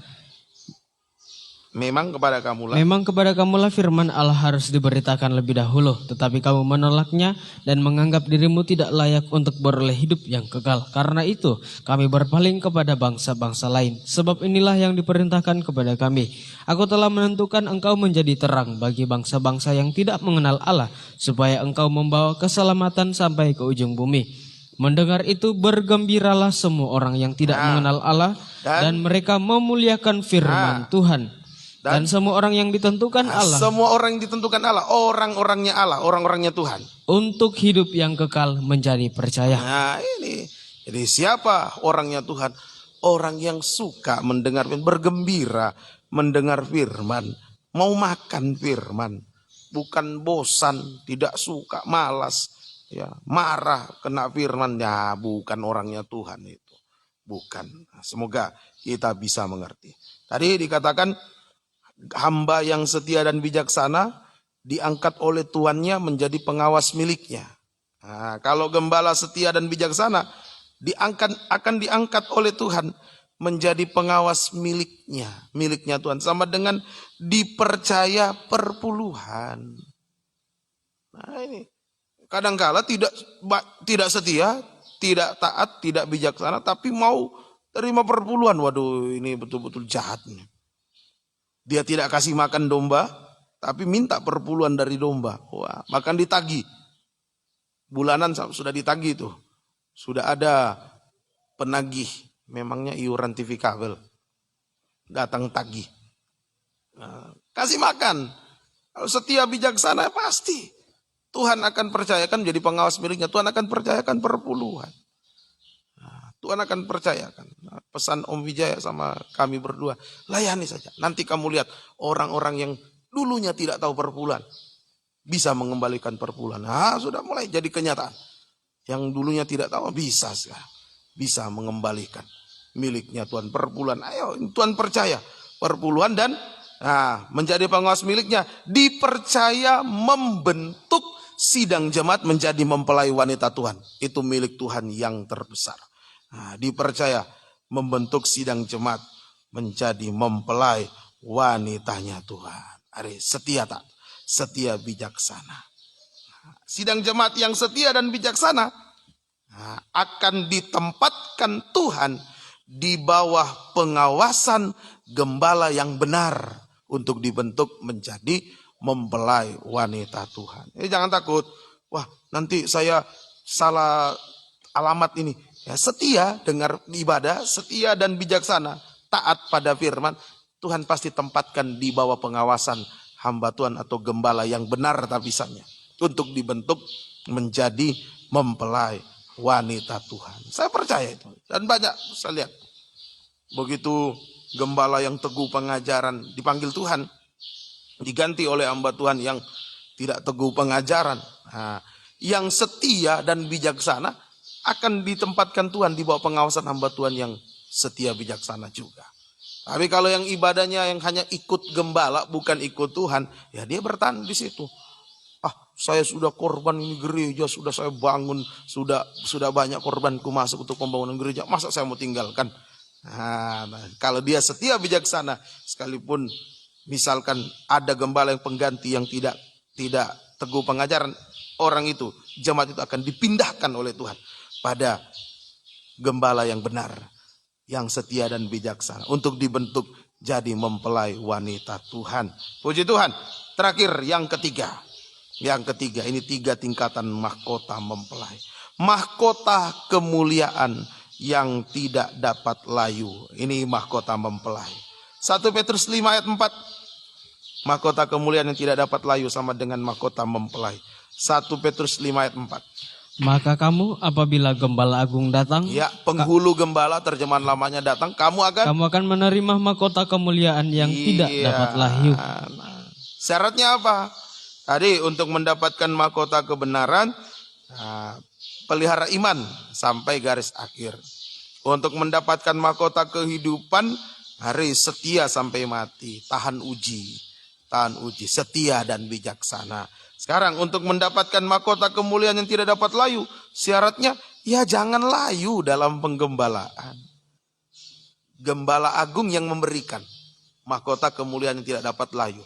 Memang kepada kamulah Memang kepada kamulah firman Allah harus diberitakan lebih dahulu, tetapi kamu menolaknya dan menganggap dirimu tidak layak untuk beroleh hidup yang kekal. Karena itu kami berpaling kepada bangsa-bangsa lain, sebab inilah yang diperintahkan kepada kami. Aku telah menentukan engkau menjadi terang bagi bangsa-bangsa yang tidak mengenal Allah, supaya engkau membawa keselamatan sampai ke ujung bumi. Mendengar itu bergembiralah semua orang yang tidak mengenal Allah, dan mereka memuliakan firman Tuhan. Dan semua orang yang ditentukan Allah, semua orang yang ditentukan Allah, orang-orangnya Allah, orang-orangnya Tuhan, untuk hidup yang kekal menjadi percaya. Nah ini, jadi siapa orangnya Tuhan? Orang yang suka mendengar, bergembira mendengar firman, mau makan firman, bukan bosan, tidak suka, malas, ya marah kena firman, ya bukan orangnya Tuhan itu, bukan. Semoga kita bisa mengerti. Tadi dikatakan hamba yang setia dan bijaksana diangkat oleh tuannya menjadi pengawas miliknya. Nah, kalau gembala setia dan bijaksana akan diangkat oleh Tuhan menjadi pengawas miliknya Tuhan, sama dengan dipercaya perpuluhan. Nah ini kadangkala tidak setia, tidak taat, tidak bijaksana, tapi mau terima perpuluhan. Waduh, ini betul-betul jahat nih. Dia tidak kasih makan domba, tapi minta perpuluhan dari domba. Wah, makan ditagih. Bulanan sudah ditagih tuh. Sudah ada penagih. Memangnya iuran TV kabel. Datang tagih. Nah, kasih makan. Kalau setia bijaksana pasti Tuhan akan percayakan menjadi pengawas miliknya. Tuhan akan percayakan perpuluhan. Tuhan akan percayakan. Nah, pesan Om Wijaya sama kami berdua, layani saja. Nanti kamu lihat orang-orang yang dulunya tidak tahu perpuluhan bisa mengembalikan perpuluhan. Nah, sudah mulai jadi kenyataan. Yang dulunya tidak tahu bisa sekarang. Bisa mengembalikan miliknya Tuhan, perpuluhan. Ayo, Tuhan percaya perpuluhan dan menjadi pengawas miliknya. Dipercaya membentuk sidang jemaat menjadi mempelai wanita Tuhan. Itu milik Tuhan yang terbesar. Nah, dipercaya membentuk sidang jemaat menjadi mempelai wanitanya Tuhan. Hari setia tak? Setia bijaksana. Sidang jemaat yang setia dan bijaksana akan ditempatkan Tuhan di bawah pengawasan gembala yang benar untuk dibentuk menjadi mempelai wanita Tuhan. Jangan takut. Wah, nanti saya salah alamat ini. Ya, setia dengar ibadah, setia dan bijaksana, taat pada firman, Tuhan pasti tempatkan di bawah pengawasan hamba Tuhan atau gembala yang benar tapisannya untuk dibentuk menjadi mempelai wanita Tuhan. Saya percaya itu. Dan banyak saya lihat begitu gembala yang teguh pengajaran dipanggil Tuhan, diganti oleh hamba Tuhan yang tidak teguh pengajaran. Nah, yang setia dan bijaksana akan ditempatkan Tuhan di bawah pengawasan hamba Tuhan yang setia bijaksana juga. Tapi kalau yang ibadahnya yang hanya ikut gembala bukan ikut Tuhan, ya dia bertahan di situ. Saya sudah korban ini gereja, sudah saya bangun, sudah banyak korbanku masuk untuk pembangunan gereja, masa saya mau tinggalkan? Nah, kalau dia setia bijaksana, sekalipun misalkan ada gembala yang pengganti yang tidak teguh pengajaran, orang itu, jemaat itu akan dipindahkan oleh Tuhan pada gembala yang benar, yang setia dan bijaksana untuk dibentuk jadi mempelai wanita Tuhan. Puji Tuhan. Terakhir yang ketiga. Yang ketiga, ini 3 tingkatan mahkota mempelai. Mahkota kemuliaan yang tidak dapat layu. Ini mahkota mempelai. 1 Petrus 5 ayat 4. Mahkota kemuliaan yang tidak dapat layu sama dengan mahkota mempelai. 1 Petrus 5 ayat 4. Maka kamu apabila gembala agung datang, ya, penghulu gembala terjemahan lamanya datang, kamu akan menerima mahkota kemuliaan yang tidak dapat layu. Syaratnya apa? Tadi untuk mendapatkan mahkota kebenaran, pelihara iman sampai garis akhir. Untuk mendapatkan mahkota kehidupan, harus setia sampai mati, tahan uji, setia dan bijaksana. Sekarang untuk mendapatkan mahkota kemuliaan yang tidak dapat layu, syaratnya ya jangan layu dalam penggembalaan. Gembala agung yang memberikan mahkota kemuliaan yang tidak dapat layu.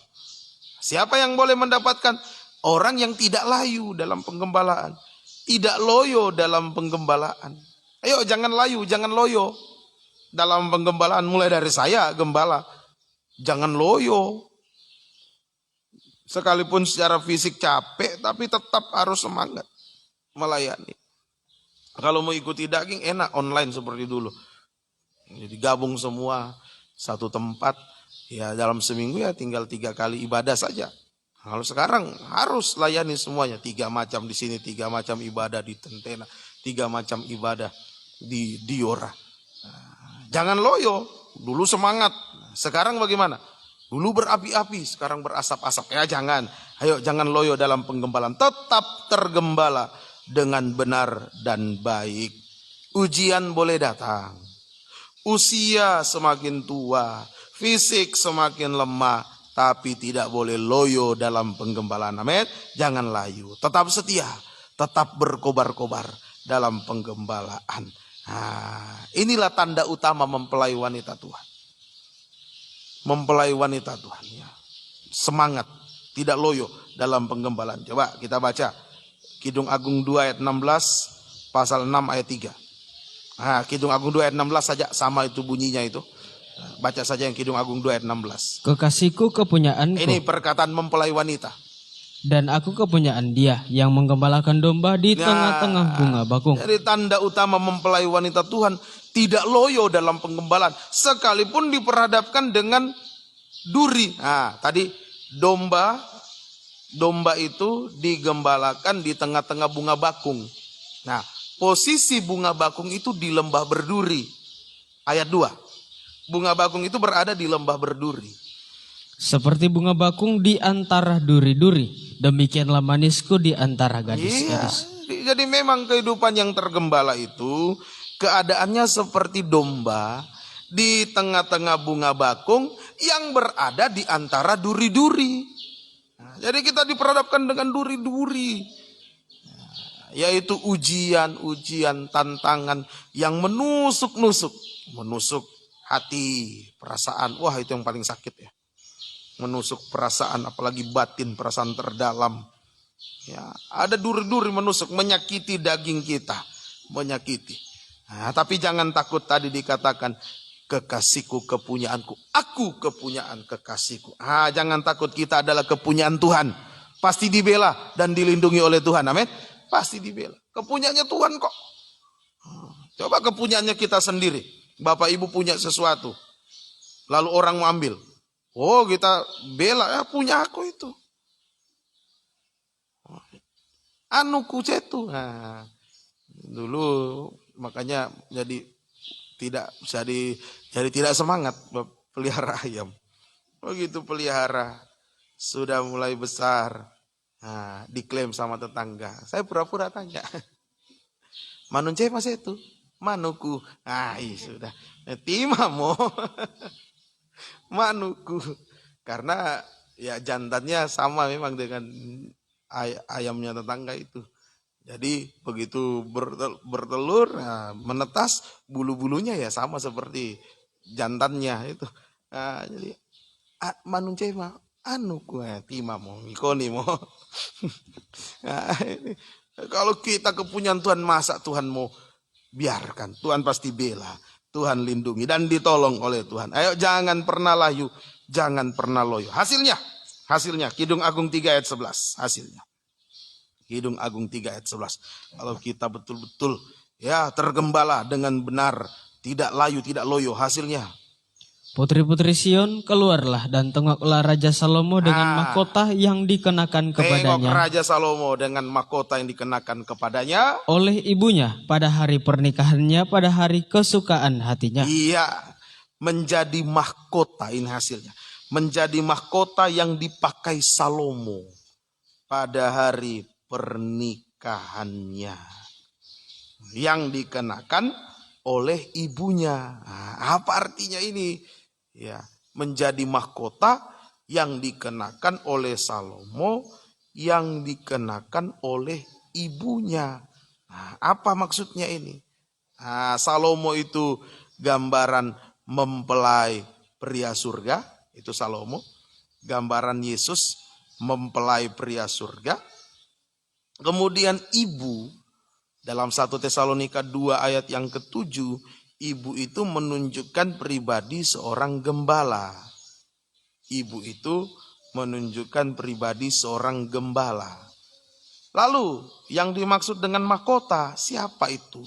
Siapa yang boleh mendapatkan? Orang yang tidak layu dalam penggembalaan. Tidak loyo dalam penggembalaan. Ayo jangan layu, jangan loyo dalam penggembalaan. Mulai dari saya gembala. Jangan loyo. Sekalipun secara fisik capek, tapi tetap harus semangat melayani. Kalau mau ikuti daging enak online seperti dulu. Jadi gabung semua satu tempat. Ya dalam seminggu ya tinggal 3 kali ibadah saja. Kalau sekarang harus layani semuanya. 3 macam di sini, 3 macam ibadah di Tentena, 3 macam ibadah di Diora. Jangan loyo. Dulu semangat. Sekarang bagaimana? Dulu berapi-api, sekarang berasap-asap. Ya jangan. Ayo jangan loyo dalam penggembalaan. Tetap tergembala dengan benar dan baik. Ujian boleh datang. Usia semakin tua, fisik semakin lemah, tapi tidak boleh loyo dalam penggembalaan. Amin. Jangan layu. Tetap setia, tetap berkobar-kobar dalam penggembalaan. Nah, inilah tanda utama mempelai wanita Tuhan. Mempelai wanita Tuhan ya. Semangat, tidak loyo dalam penggembalaan. Coba kita baca Kidung Agung 2 ayat 16, pasal 6 ayat 3. Nah, Kidung Agung 2 ayat 16 saja sama itu bunyinya itu. Baca saja yang Kidung Agung 2 ayat 16. Kekasihku kepunyaanku. Ini perkataan mempelai wanita. Dan aku kepunyaan dia yang menggembalakan domba di tengah-tengah bunga bakung. Jadi tanda utama mempelai wanita Tuhan tidak loyo dalam penggembalaan. Sekalipun diperhadapkan dengan duri. Nah, tadi domba itu digembalakan di tengah-tengah bunga bakung. Nah, posisi bunga bakung itu di lembah berduri. Ayat 2. Bunga bakung itu berada di lembah berduri. Seperti bunga bakung di antara duri-duri, demikianlah manisku di antara gadis-gadis. Iya, jadi memang kehidupan yang tergembala itu keadaannya seperti domba di tengah-tengah bunga bakung yang berada di antara duri-duri. Nah, jadi kita diperhadapkan dengan duri-duri, yaitu ujian-ujian, tantangan yang menusuk hati, perasaan. Wah, itu yang paling sakit ya. Menusuk perasaan, apalagi batin, perasaan terdalam. Ya, ada duri-duri menusuk, menyakiti daging kita, menyakiti. Nah, tapi jangan takut, tadi dikatakan kekasihku kepunyaanku, aku kepunyaan kekasihku. Jangan takut, kita adalah kepunyaan Tuhan. Pasti dibela dan dilindungi oleh Tuhan. Amin. Pasti dibela. Kepunyaannya Tuhan kok. Coba kepunyaannya kita sendiri. Bapak Ibu punya sesuatu, lalu orang mau ambil. Oh, kita bela, ya punya aku itu. Anuku cetu. Nah, dulu makanya jadi tidak semangat pelihara ayam. Begitu pelihara sudah mulai besar, nah, diklaim sama tetangga. Saya pura-pura tanya, manunce mas itu, manuku. Sudah, timamo. Manuku, karena ya jantannya sama memang dengan ayamnya tetangga itu. Jadi begitu bertelur, menetas, bulu-bulunya ya sama seperti jantannya itu. Jadi manunce mah anuku timamo ikoni mo. Kalau kita kepunyaan Tuhan, masa Tuhan mau biarkan? Tuhan pasti bela. Tuhan lindungi dan ditolong oleh Tuhan. Ayo jangan pernah layu, jangan pernah loyo. Hasilnya Kidung Agung 3 ayat 11. Hasilnya Kidung Agung 3 ayat 11. Kalau kita betul-betul ya tergembala dengan benar, tidak layu, tidak loyo, hasilnya Putri-putri Sion, keluarlah dan tengoklah Raja Salomo dengan mahkota yang dikenakan kepadanya. Tengok Raja Salomo dengan mahkota yang dikenakan kepadanya oleh ibunya pada hari pernikahannya, pada hari kesukaan hatinya. Iya, menjadi mahkota, ini hasilnya. Menjadi mahkota yang dipakai Salomo pada hari pernikahannya. Yang dikenakan oleh ibunya. Apa artinya ini? Ya, menjadi mahkota yang dikenakan oleh Salomo, yang dikenakan oleh ibunya. Apa maksudnya ini? Salomo itu gambaran mempelai pria surga. itu Salomo, gambaran Yesus mempelai pria surga. Kemudian ibu, dalam 1 Tesalonika 2 ayat yang ke-7, ibu itu menunjukkan pribadi seorang gembala. Ibu itu menunjukkan pribadi seorang gembala. Lalu yang dimaksud dengan mahkota, siapa itu?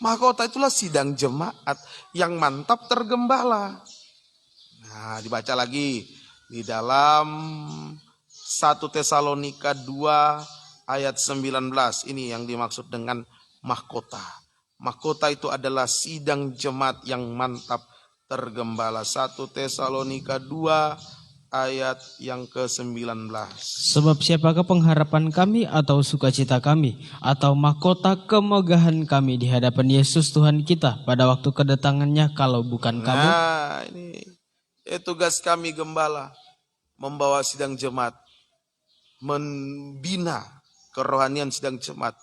Mahkota itulah sidang jemaat yang mantap tergembala. Nah, dibaca lagi di dalam 1 Tesalonika 2 ayat 19. Ini yang dimaksud dengan mahkota. Mahkota itu adalah sidang jemaat yang mantap tergembala. 1 Tesalonika 2 ayat yang ke-19. Sebab siapakah pengharapan kami atau sukacita kami atau mahkota kemegahan kami di hadapan Yesus Tuhan kita pada waktu kedatangannya kalau bukan kamu? Nah, ini tugas kami gembala, membawa sidang jemaat, membina kerohanian sidang jemaat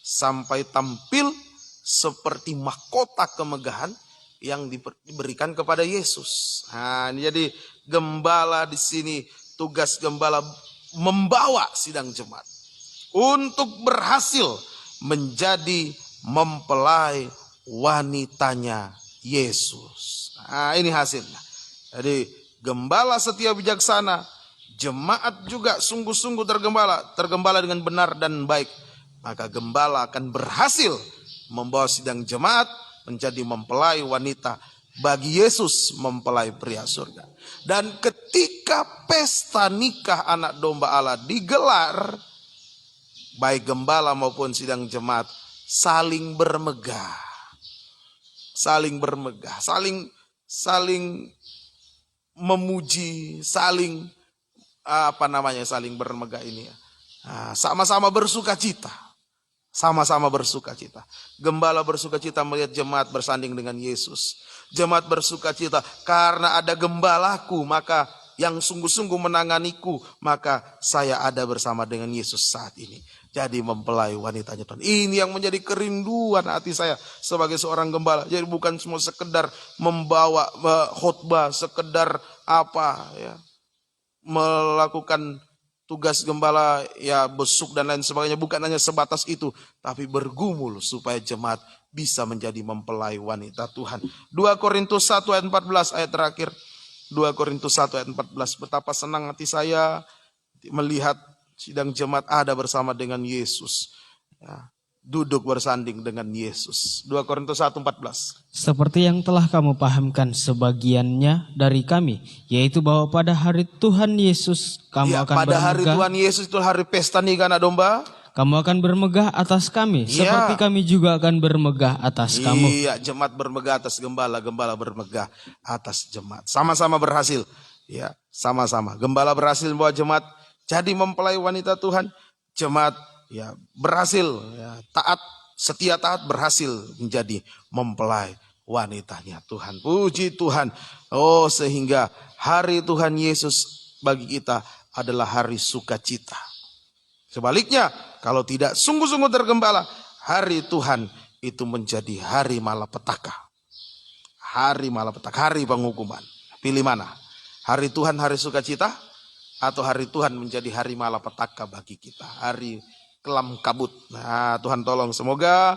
sampai tampil seperti mahkota kemegahan yang diberikan kepada Yesus. Nah, ini jadi gembala di sini, tugas gembala membawa sidang jemaat untuk berhasil menjadi mempelai wanitanya Yesus. Nah, ini hasilnya. Jadi gembala setia bijaksana, jemaat juga sungguh-sungguh tergembala dengan benar dan baik. Maka gembala akan berhasil membawa sidang jemaat menjadi mempelai wanita bagi Yesus, mempelai pria surga. Dan ketika pesta nikah anak domba Allah digelar, baik gembala maupun sidang jemaat saling bermegah. Saling bermegah, saling memuji, saling saling bermegah ini ya. Nah, sama-sama bersuka cita. Sama-sama bersuka cita. Gembala bersuka cita melihat jemaat bersanding dengan Yesus. Jemaat bersuka cita karena ada gembalaku, maka yang sungguh-sungguh menanganiku, maka saya ada bersama dengan Yesus saat ini. Jadi mempelai wanitanya Tuhan. Ini yang menjadi kerinduan hati saya sebagai seorang gembala. Jadi bukan semua sekedar membawa khotbah, sekedar melakukan tugas gembala ya besuk dan lain sebagainya, bukan hanya sebatas itu, tapi bergumul supaya jemaat bisa menjadi mempelai wanita Tuhan. 2 Korintus 1 ayat 14 ayat terakhir. 2 Korintus 1 ayat 14. Betapa senang hati saya melihat sidang jemaat ada bersama dengan Yesus. Ya, duduk bersanding dengan Yesus. 2 Korintus 1:14. Seperti yang telah kamu pahamkan sebagiannya dari kami, yaitu bahwa pada hari Tuhan Yesus kamu akan pada hari bermegah. Tuhan Yesus itu hari pesta nikah anak domba. Kamu akan bermegah atas kami, seperti kami juga akan bermegah atas kamu. Iya, jemaat bermegah atas gembala, gembala bermegah atas jemaat. Sama-sama berhasil. Ya, sama-sama. Gembala berhasil membawa jemaat jadi mempelai wanita Tuhan. Jemaat ya berhasil, ya, setia taat berhasil menjadi mempelai wanitanya Tuhan. Puji Tuhan. Oh, sehingga hari Tuhan Yesus bagi kita adalah hari sukacita. Sebaliknya, kalau tidak sungguh-sungguh tergembala, hari Tuhan itu menjadi hari malapetaka. Hari malapetaka, hari penghukuman. Pilih mana? Hari Tuhan, hari sukacita, atau hari Tuhan menjadi hari malapetaka bagi kita, hari kelam kabut. Nah, Tuhan tolong, semoga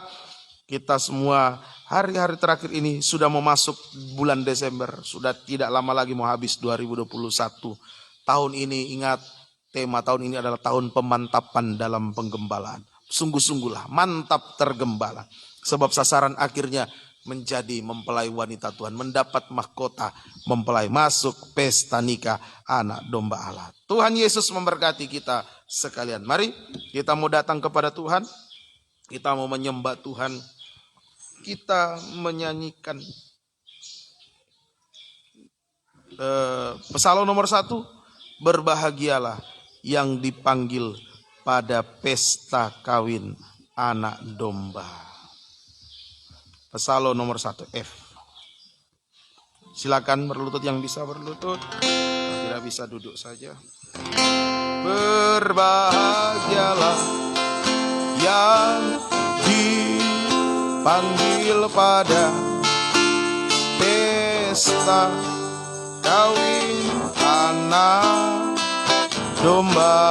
kita semua hari-hari terakhir ini sudah mau masuk bulan Desember, sudah tidak lama lagi mau habis 2021. Tahun ini ingat, tema tahun ini adalah tahun pemantapan dalam penggembalaan. Sungguh-sungguhlah mantap tergembala. Sebab sasaran akhirnya menjadi mempelai wanita Tuhan, mendapat mahkota mempelai, masuk pesta nikah anak domba Allah. Tuhan Yesus memberkati kita sekalian. Mari kita mau datang kepada Tuhan, kita mau menyembah Tuhan, kita menyanyikan Psalm nomor 1, berbahagialah yang dipanggil pada pesta kawin anak domba. Psalm nomor 1 F. Silakan berlutut yang bisa berlutut, yang tidak bisa duduk saja. Berbahagialah yang dipanggil pada pesta kawin anak domba.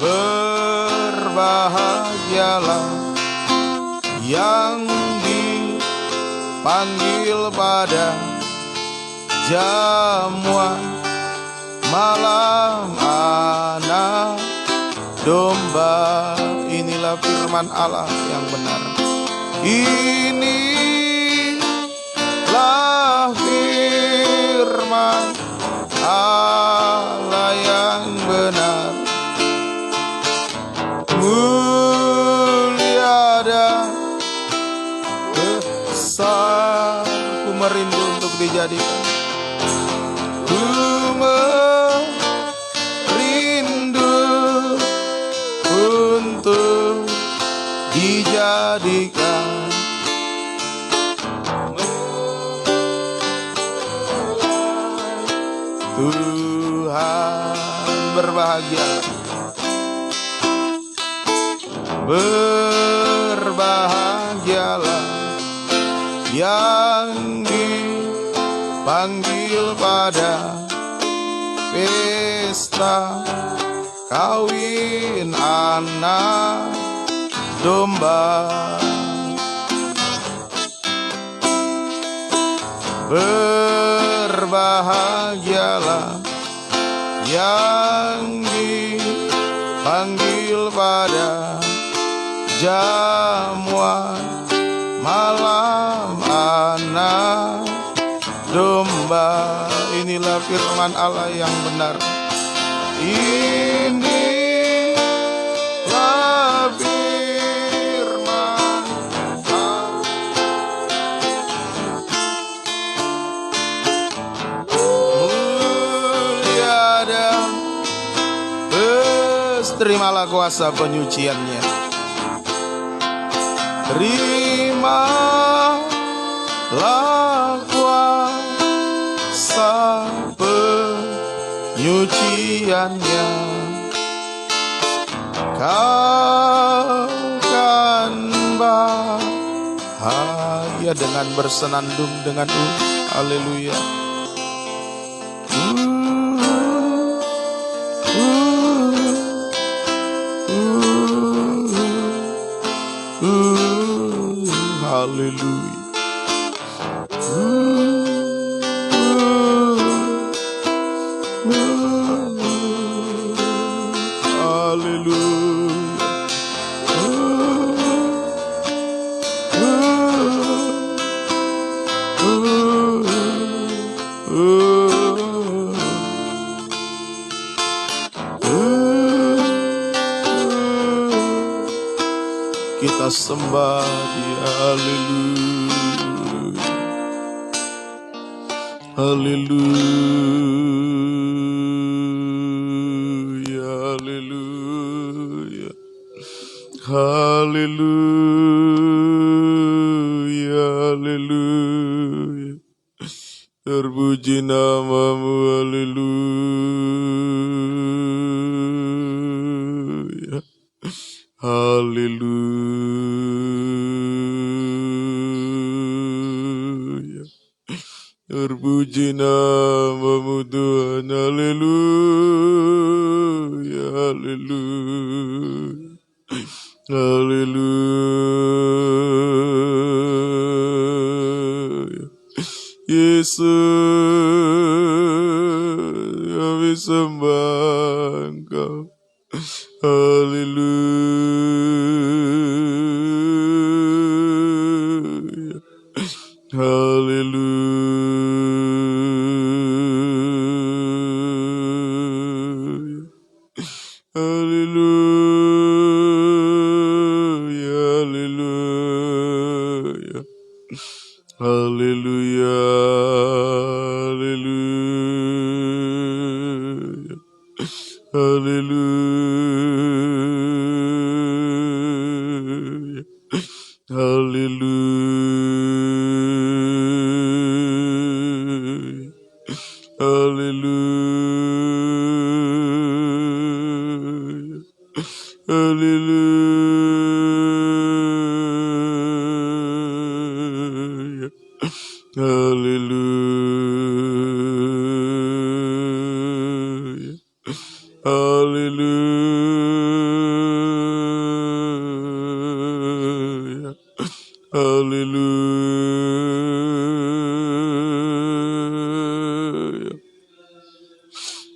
Berbahagialah yang dipanggil pada jamuan malam anak domba. Inilah firman Allah yang benar. Inilah firman Allah yang benar. Mulia dan besar, ku merindu untuk dijadikan. Ku merindu untuk dijadikan. Tuhan, berbahagia. Berbahagialah yang dipanggil pada pesta kawin anak domba. Berbahagialah yang dipanggil pada jamuan malam anak domba. Inilah firman Allah yang benar. Inilah firman Allah. Mulia dan terimalah kuasa penyuciannya. Terimalah kuasa penyuciannya. Kau kan bahagia dengan bersenandung dengan haleluya. Haleluya. Kita sembah Dia, haleluya, haleluya, haleluya, haleluya, terpuji namamu, haleluya, haleluya, terpuji namamu Tuhan, haleluya, haleluya, haleluya. Yesus, kami sembah Engkau, haleluya, haleluya, haleluya, haleluya, haleluya, haleluya, haleluya, haleluya, haleluya, haleluya.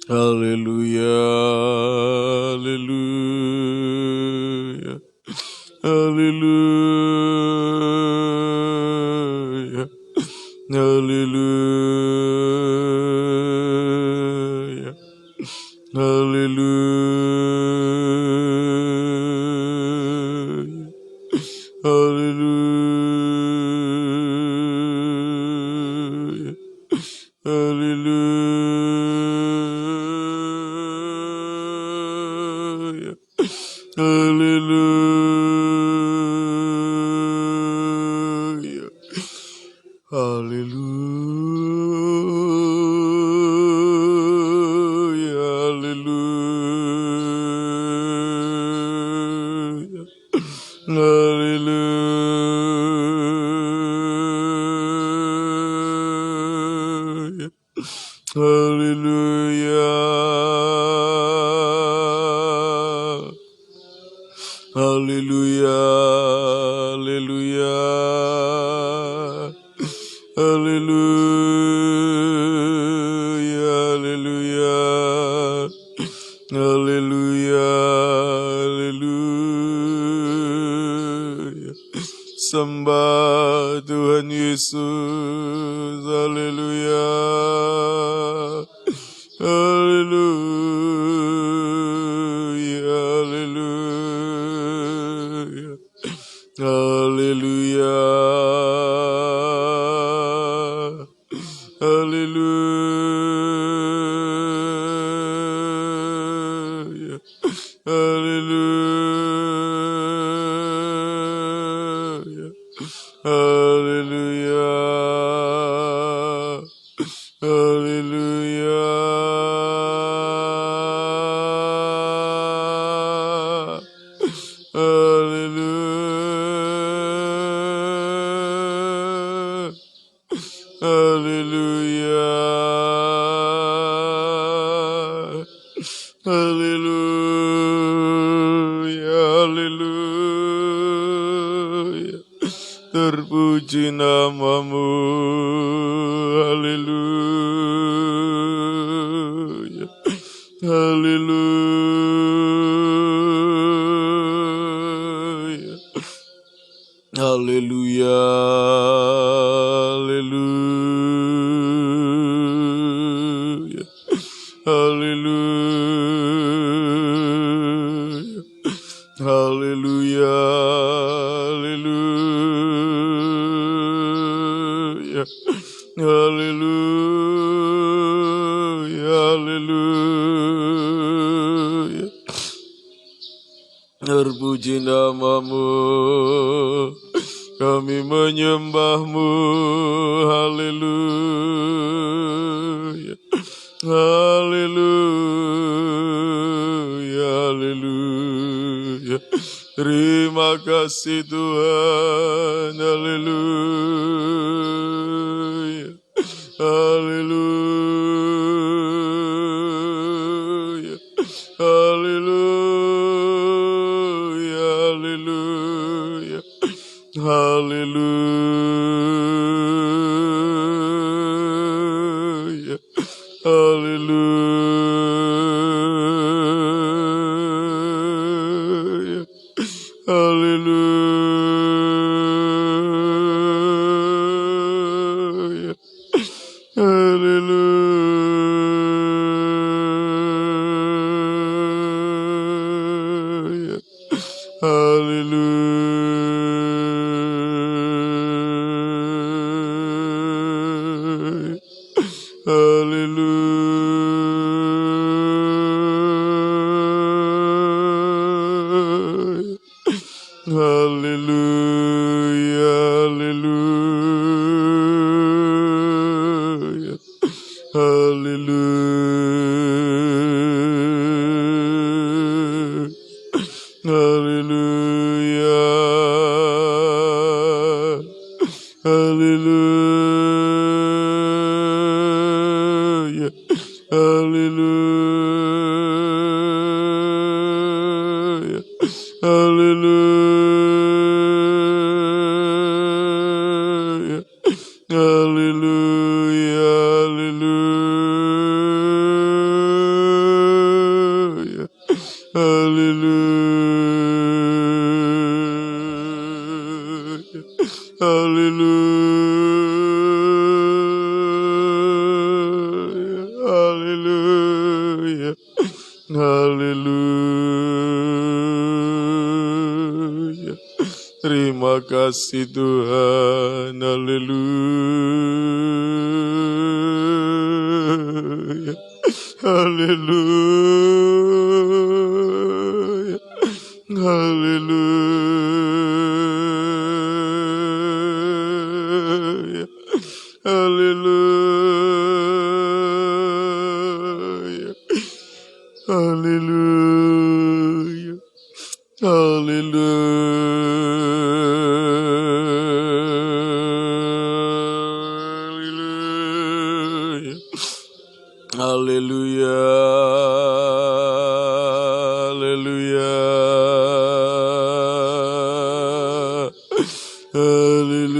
Haleluya, haleluya, haleluya, haleluya, haleluya, haleluya, haleluya, haleluya, haleluya, haleluya, haleluya, haleluya. Haleluya, haleluya, haleluya, haleluya, haleluya, haleluya. Sembah Tuhan Yesus, haleluya, haleluya, haleluya, haleluya, haleluya, haleluya, haleluya, haleluya, haleluya, haleluya, haleluya, haleluya. Terpuji namamu, haleluya, haleluya, haleluya, haleluya, haleluya, haleluya, haleluya, haleluya. Terpuji namamu, kami menyembahmu, haleluya, haleluya, haleluya. Terima kasih Tuhan, haleluya, haleluya, haleluya, haleluya, haleluya, haleluya, haleluya, haleluya, haleluya, haleluya, haleluya, haleluya, haleluya, haleluya, haleluya, haleluya, haleluya, haleluya, haleluya. Haleluya. Haleluya. Haleluya. Haleluya. Terima kasih Tuhan. Haleluya. Haleluya. Haleluya. Haleluya. Haleluya. Haleluya. Haleluya. Haleluya. Haleluya. Haleluya.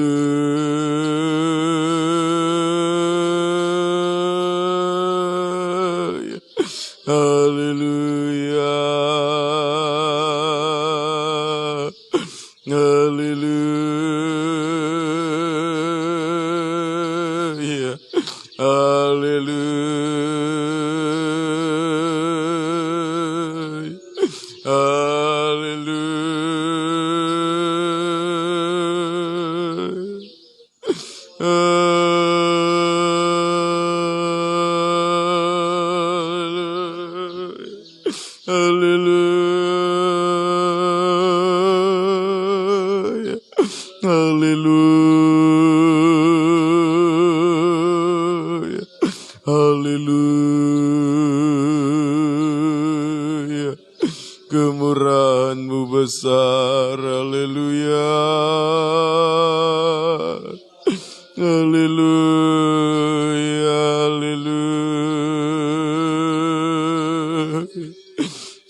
Haleluya. Haleluya. Haleluya. Haleluya. Kemurahan-Mu besar. Haleluya. Haleluya. Haleluya.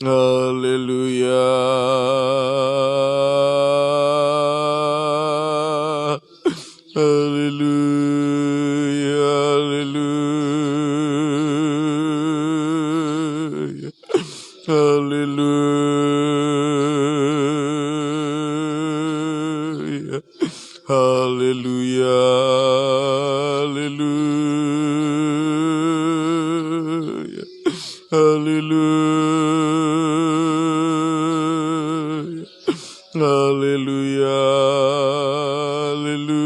Haleluya. Haleluya. Haleluya. Haleluya. Haleluya. Haleluya. Haleluya. Haleluya.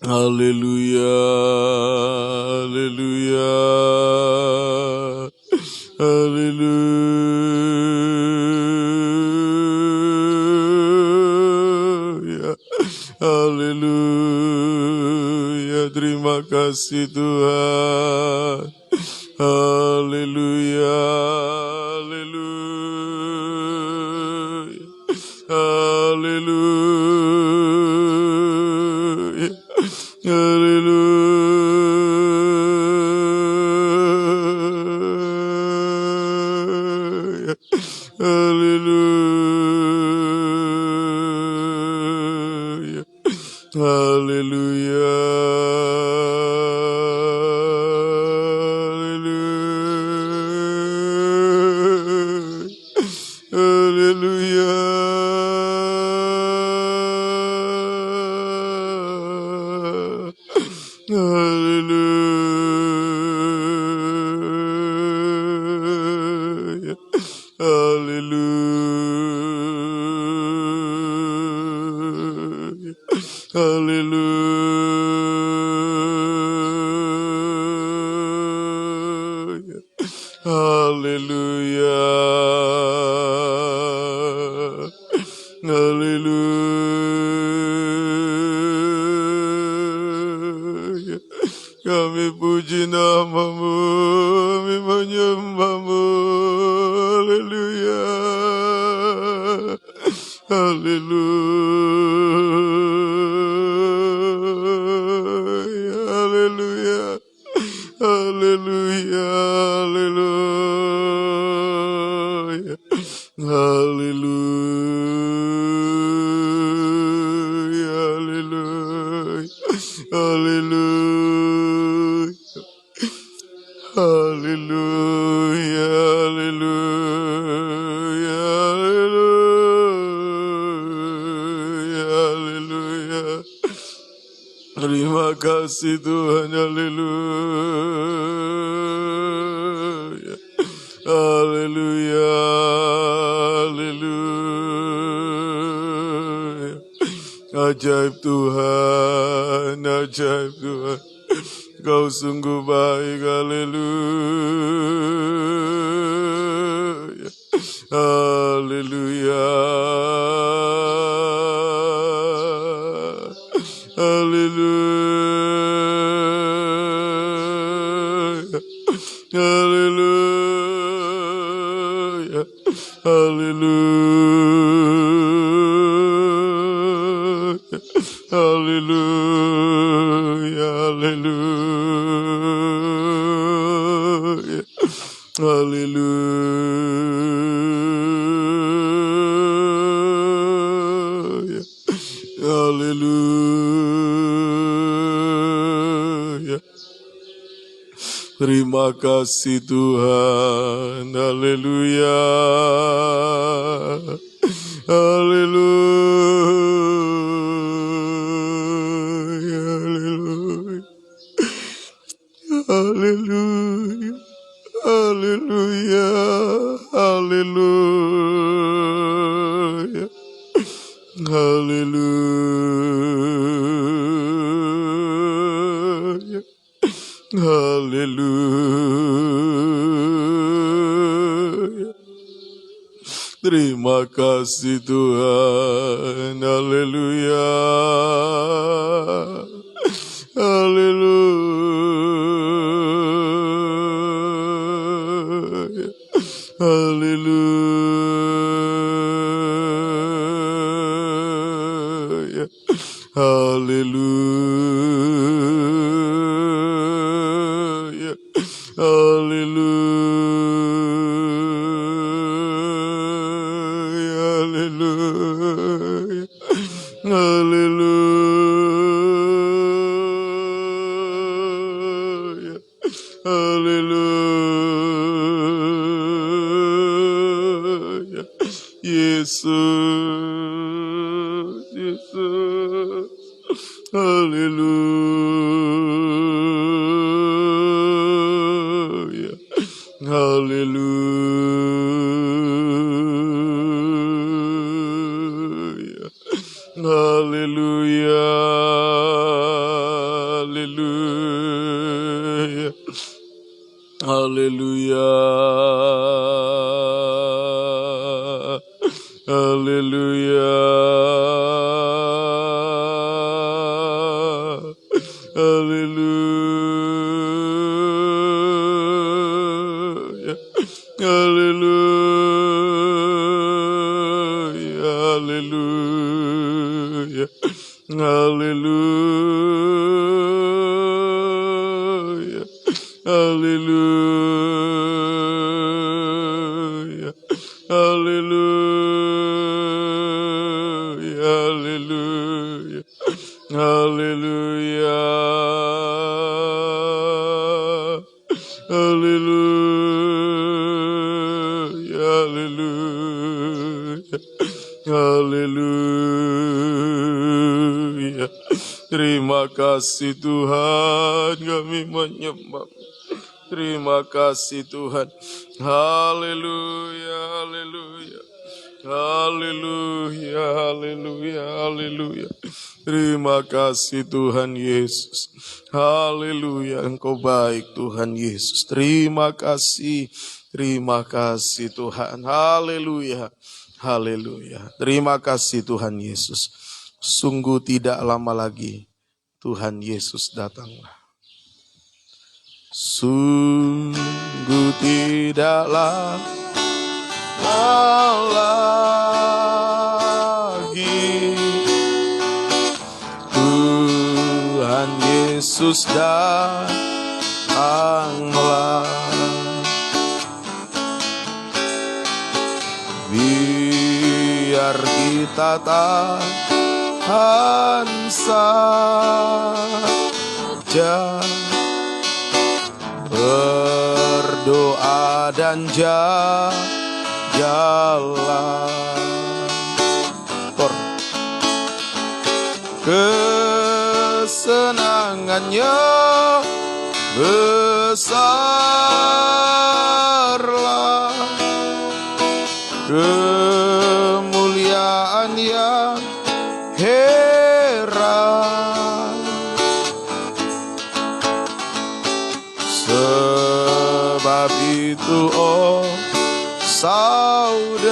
Haleluya. Haleluya. Haleluya. Haleluya. Terima kasih Tuhan. Haleluya. Haleluya. Haleluya. Haleluya. Haleluya. Haleluya. Haleluya. Haleluya. Haleluya. Haleluya. Haleluya. Kami puji nama-Mu, kami menyembah-Mu. Haleluya. Haleluya. Haleluya. Haleluya. Haleluya. Haleluya. Haleluya. Haleluya. kasih Tuhan, haleluya. Haleluya, haleluya. Ajaib Tuhan, ajaib Tuhan. Kau sungguh baik, haleluya. Haleluya. Haleluya. Haleluya. Haleluya. Haleluya. Haleluya. Haleluya. Haleluya. Terima kasih Tuhan. Haleluya. Haleluya. Haleluya. Haleluya. Haleluya. Haleluya. Haleluya. Terima kasih Tuhan. Haleluya. Haleluya. Haleluya. Haleluya. Haleluya. Haleluya. Haleluya. Haleluya. Yesus, Yesus. Haleluya. Haleluya. Haleluya. Haleluya. Haleluya. Haleluya. Haleluya. Haleluya. Haleluya. Haleluya. Haleluya. Haleluya. Haleluya. Haleluya. Haleluya. Haleluya. Haleluya. Terima kasih Tuhan, kami menyembah. Terima kasih Tuhan. Haleluya, haleluya. Haleluya, haleluya, haleluya. Terima kasih Tuhan Yesus. Haleluya, Engkau baik Tuhan Yesus. Terima kasih Tuhan. Haleluya, haleluya. Terima kasih Tuhan Yesus. Sungguh tidak lama lagi Tuhan Yesus datanglah. Sungguh tidaklah lagi Tuhan Yesus datanglah. Biar kita tahan saja, berdoa dan jalan kesenangan kesenangannya besarlah, kemuliaan yang heran. Sebab itu oh saudara,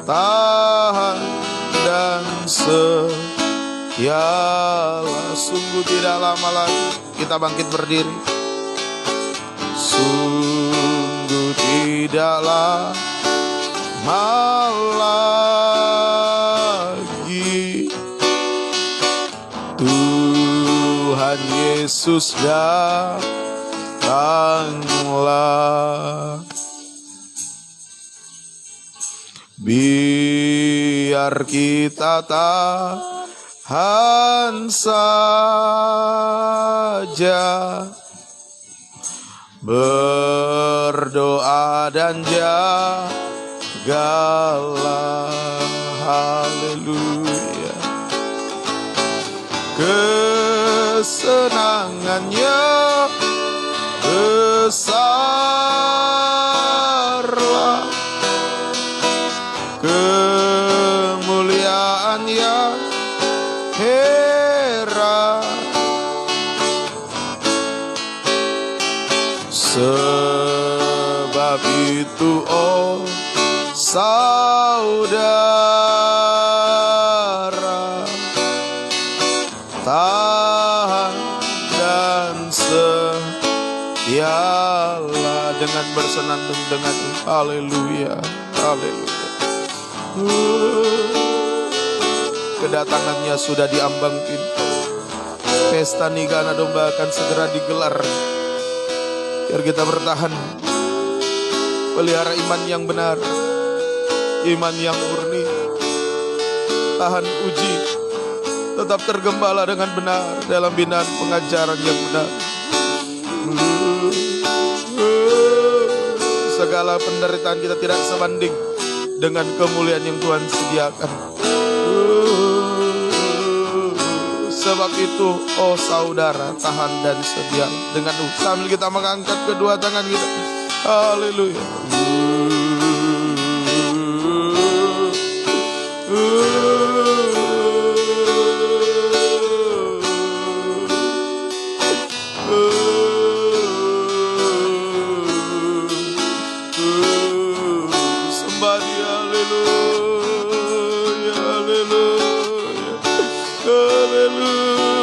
tahan dan setialah. Sungguh tidak lama lagi kita bangkit berdiri. Sungguh tidak lama lagi Tuhan Yesus datanglah. Biar kita tahan saja, berdoa dan jagalah. Haleluya. Kesenangannya besarlah, kemuliaan yang heran. Sebab itu oh saudara, tahan dan setialah dengan bersenandung dengan haleluya, haleluya. Kedatangannya sudah diambang pintu. Pesta nikah anak domba akan segera digelar. Biar kita bertahan, pelihara iman yang benar, iman yang murni, tahan uji, tetap tergembala dengan benar dalam binaan pengajaran yang benar. Segala penderitaan kita tidak sebanding dengan kemuliaan yang Tuhan sediakan. Sebab itu, oh saudara, tahan dan sedia dengan sambil kita mengangkat kedua tangan kita. Haleluya. Sembah Dia, haleluya, haleluya, haleluya,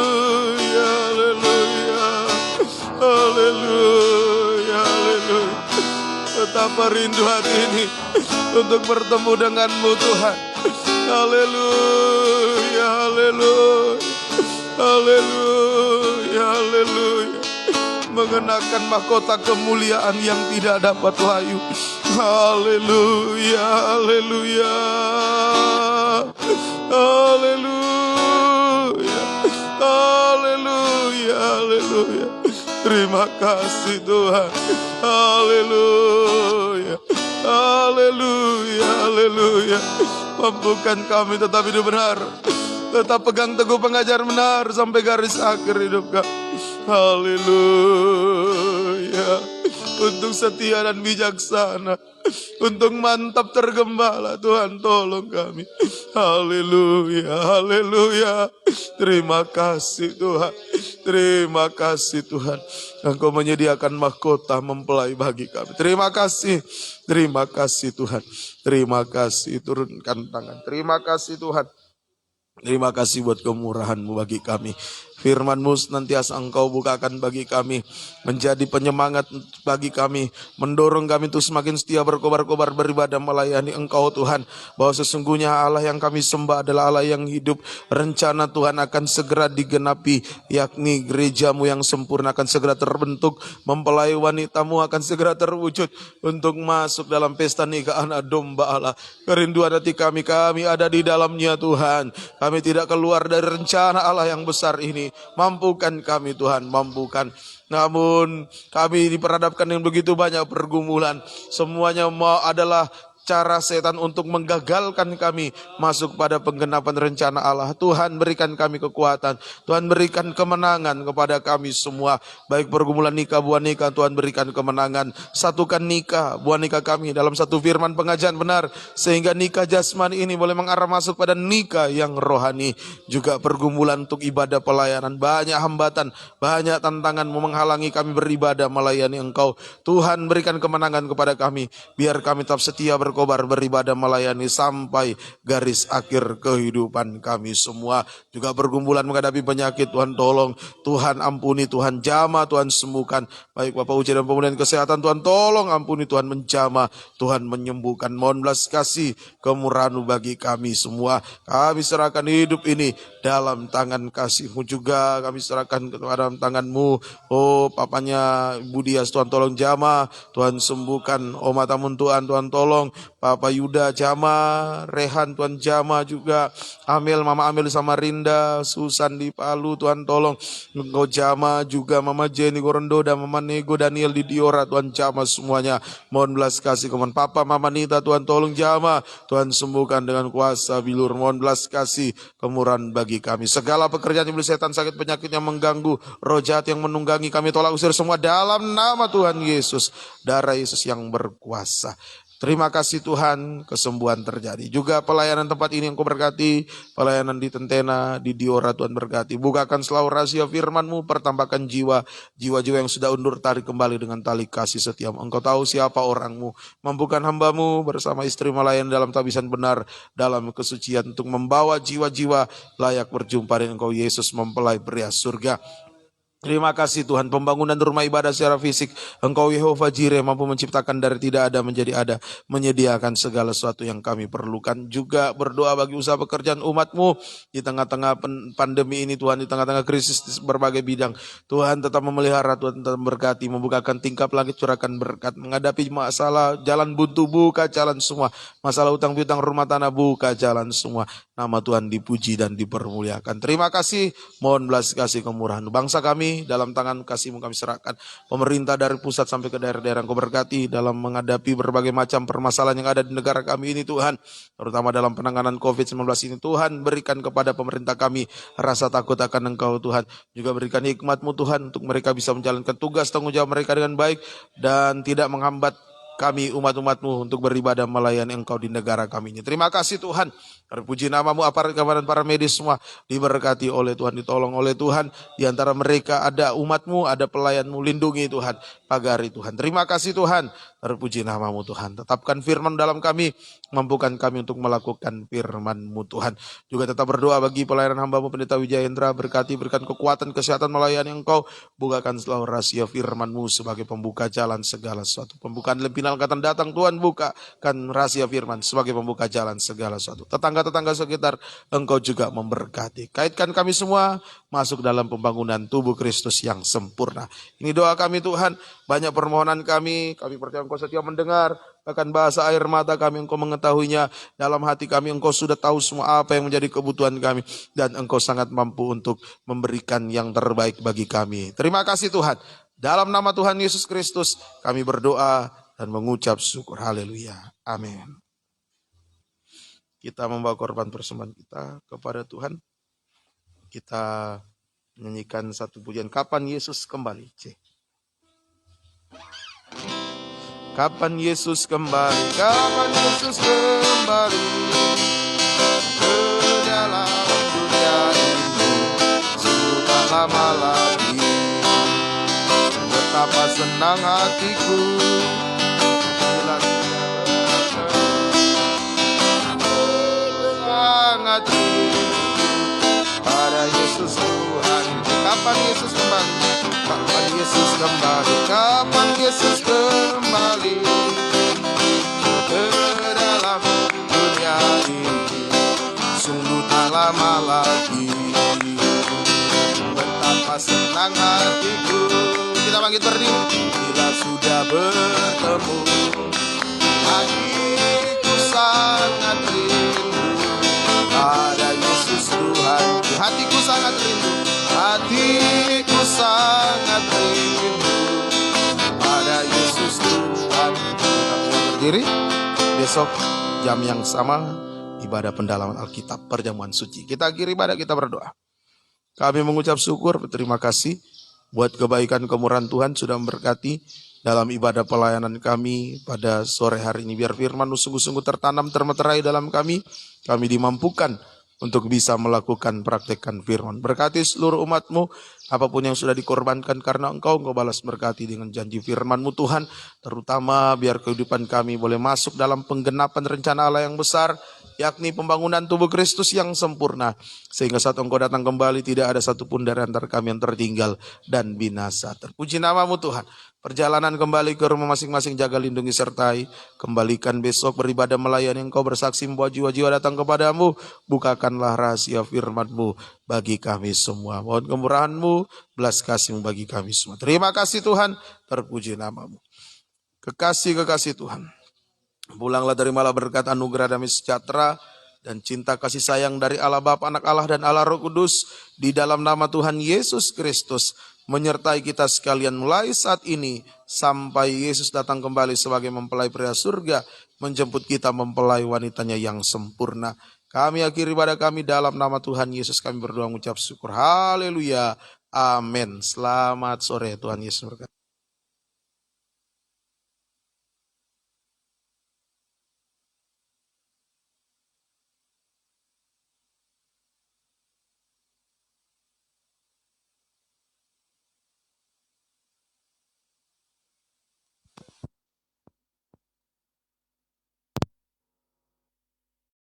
haleluya, haleluya, haleluya. Betapa rindu hati ini untuk bertemu denganmu Tuhan. Haleluya, haleluya, haleluya, haleluya. Mengenakan mahkota kemuliaan yang tidak dapat layu. Haleluya, haleluya, haleluya, haleluya, haleluya. Terima kasih Tuhan. Haleluya, haleluya, haleluya. Mampukan kami tetap hidup benar, tetap pegang teguh pengajar benar sampai garis akhir hidup kami. Haleluya. Untuk setia dan bijaksana, untuk mantap tergembala, Tuhan tolong kami. Haleluya, haleluya. Terima kasih Tuhan, terima kasih Tuhan. Engkau menyediakan mahkota mempelai bagi kami. Terima kasih Tuhan. Terima kasih, turunkan tangan. Terima kasih Tuhan. Terima kasih buat kemurahan-Mu bagi kami. Firman-Mu senantiasa Engkau bukakan bagi kami, menjadi penyemangat bagi kami, mendorong kami untuk semakin setia berkobar-kobar beribadah melayani Engkau Tuhan. Bahwa sesungguhnya Allah yang kami sembah adalah Allah yang hidup. Rencana Tuhan akan segera digenapi, yakni gereja-Mu yang sempurna akan segera terbentuk, mempelai wanita-Mu akan segera terwujud untuk masuk dalam pesta nikah anak domba Allah. Kerinduan hati kami ada di dalamnya Tuhan. Kami tidak keluar dari rencana Allah yang besar ini. Mampukan kami Tuhan, mampukan. Namun kami diperhadapkan dengan begitu banyak pergumulan. Semuanya adalah cara setan untuk menggagalkan kami masuk pada penggenapan rencana Allah. Tuhan berikan kami kekuatan, Tuhan berikan kemenangan kepada kami semua. Baik pergumulan nikah, buah nikah, Tuhan berikan kemenangan. Satukan nikah, buah nikah kami dalam satu firman pengajian benar, sehingga nikah jasmani ini boleh mengarah masuk pada nikah yang rohani. Juga pergumulan untuk ibadah pelayanan, banyak hambatan, banyak tantangan menghalangi kami beribadah melayani Engkau. Tuhan berikan kemenangan kepada kami, biar kami tetap setia berkobar beribadah melayani sampai garis akhir kehidupan kami semua. Juga pergumulan menghadapi penyakit, Tuhan tolong, Tuhan ampuni, Tuhan jamah, Tuhan sembuhkan. Baik Bapak uji dan pemulihan kesehatan, Tuhan tolong ampuni, Tuhan menjamah, Tuhan menyembuhkan. Mohon belas kasih kemurahan-Mu bagi kami semua. Kami serahkan hidup ini dalam tangan kasih-Mu juga. Kami serahkan ke dalam tangan-Mu. Oh papanya Ibu Dias, Tuhan tolong jamah, Tuhan sembuhkan. Oh Matamun Tuhan, Tuhan tolong. Papa Yuda jamah, Rehan Tuhan jamah juga. Amel, Mama Amel sama Rinda, Susan di Palu, Tuhan tolong. Engkau jamah juga Mama Jenny Gorondo dan Mama Nego Daniel di Diora, Tuhan jamah semuanya. Mohon belas kasih keman Papa Mama Nita, Tuhan tolong jamah, Tuhan sembuhkan dengan kuasa bilur. Mohon belas kasih kemurahan bagi kami. Segala pekerjaan iblis setan, sakit penyakit yang mengganggu, roh jahat yang menunggangi, kami tolak usir semua dalam nama Tuhan Yesus. Darah Yesus yang berkuasa. Terima kasih Tuhan, kesembuhan terjadi. Juga pelayanan tempat ini Engkau berkati, pelayanan di Tentena, di Diora Tuhan berkati. Bukakan selalu rahasia firman-Mu, pertambahkan jiwa-jiwa yang sudah undur, tarik kembali dengan tali kasih setia-Mu. Engkau tahu siapa orang-Mu. Mampukan hamba-Mu bersama istri melayani dalam tabisan benar, dalam kesucian untuk membawa jiwa-jiwa layak berjumpa dengan Engkau Yesus, mempelai pria surga. Terima kasih Tuhan, pembangunan rumah ibadah secara fisik, Engkau Yehova Jireh mampu menciptakan dari tidak ada menjadi ada, menyediakan segala sesuatu yang kami perlukan. Juga berdoa bagi usaha pekerjaan umat-Mu di tengah-tengah pandemi ini Tuhan, di tengah-tengah krisis di berbagai bidang. Tuhan tetap memelihara, Tuhan tetap berkati, membukakan tingkap langit, curahkan berkat, menghadapi masalah jalan buntu, buka jalan semua, masalah utang piutang rumah tanah, buka jalan semua. Nama Tuhan dipuji dan dipermuliakan. Terima kasih, mohon belas kasih kemurahan. Bangsa kami dalam tangan kasih-Mu kami serahkan. Pemerintah dari pusat sampai ke daerah-daerah Engkau berkati dalam menghadapi berbagai macam permasalahan yang ada di negara kami ini Tuhan. Terutama dalam penanganan COVID-19 ini Tuhan, berikan kepada pemerintah kami rasa takut akan Engkau Tuhan. Juga berikan hikmat-Mu Tuhan untuk mereka bisa menjalankan tugas tanggung jawab mereka dengan baik dan tidak menghambat kami umat-umat-Mu untuk beribadah melayani Engkau di negara kami ini. Terima kasih Tuhan. Terpuji nama-Mu, aparat keamanan, para medis semua diberkati oleh Tuhan, ditolong oleh Tuhan. Di antara mereka ada umat-Mu, ada pelayan-Mu, lindungi Tuhan, pagari Tuhan. Terima kasih Tuhan. Terpuji nama-Mu Tuhan. Tetapkan firman dalam kami, mampukan kami untuk melakukan firman-Mu Tuhan. Juga tetap berdoa bagi pelayanan hamba-Mu Pendeta Wijayendra, berkati, berikan kekuatan, kesehatan melayani Engkau. Bukakan selalu rahasia firman-Mu sebagai pembuka jalan segala sesuatu. Pembukaan lempinan angkatan datang Tuhan, bukakan rahasia firman sebagai pembuka jalan segala sesuatu. Tetangga sekitar Engkau juga memberkati. Kaitkan kami semua masuk dalam pembangunan tubuh Kristus yang sempurna. Ini doa kami Tuhan, banyak permohonan kami percaya Engkau setia mendengar, bahkan bahasa air mata kami Engkau mengetahuinya, dalam hati kami Engkau sudah tahu semua apa yang menjadi kebutuhan kami, dan Engkau sangat mampu untuk memberikan yang terbaik bagi kami. Terima kasih Tuhan, dalam nama Tuhan Yesus Kristus kami berdoa dan mengucap syukur. Haleluya. Amin. Kita membawa korban persembahan kita kepada Tuhan. Kita menyanyikan satu pujian, Kapan Yesus Kembali. Kapan Yesus kembali, kapan Yesus kembali ke dalam dunia ini. Sungguh tak lama lagi, betapa senang hatiku bila sangat rindu pada Yesus Tuhan. Kapan Yesus kembali? Kapan Yesus kembali? Kapan Yesus kembali ke dalam dunia ini? Sungguh tak lama lagi, betapa senang hatiku. Kita bangkit berdiri. Bila sudah bertemu, hatiku sangat rindu pada Yesus Tuhan. Hatiku sangat rindu, hatiku sangat rindu pada Yesus Tuhan. Kita berdiri. besok jam yang sama ibadah pendalaman Alkitab perjamuan suci. Kita akhiri ibadah, kita berdoa. Kami mengucap syukur, berterima kasih buat kebaikan kemurahan Tuhan sudah memberkati dalam ibadah pelayanan kami pada sore hari ini. Biar firman sungguh-sungguh tertanam, termeterai dalam kami dimampukan untuk bisa melakukan praktekkan firman. Berkati seluruh umat-Mu, apapun yang sudah dikorbankan karena Engkau balas berkati dengan janji firman-Mu Tuhan. Terutama biar kehidupan kami boleh masuk dalam penggenapan rencana Allah yang besar, yakni pembangunan tubuh Kristus yang sempurna. Sehingga saat Engkau datang kembali tidak ada satupun dari antara kami yang tertinggal dan binasa. Terpuji nama-Mu Tuhan. Perjalanan kembali ke rumah masing-masing jaga lindungi sertai. Kembalikan besok beribadah melayani Engkau, bersaksi membawa jiwa-jiwa datang kepadamu. Bukakanlah rahasia firman-Mu bagi kami semua. Mohon kemurahan-Mu, belas kasih-Mu bagi kami semua. Terima kasih Tuhan, terpuji nama-Mu. Kekasih-kekasih Tuhan, pulanglah terimalah berkat anugerah damai sejahtera dan cinta kasih sayang dari Allah Bapa, Anak Allah dan Allah Roh Kudus di dalam nama Tuhan Yesus Kristus menyertai kita sekalian mulai saat ini sampai Yesus datang kembali sebagai mempelai pria surga menjemput kita mempelai wanitanya yang sempurna. Kami akhiri ibadah kami dalam nama Tuhan Yesus, kami berdoa mengucap syukur. Haleluya. Amin. Selamat sore, Tuhan Yesus berkati.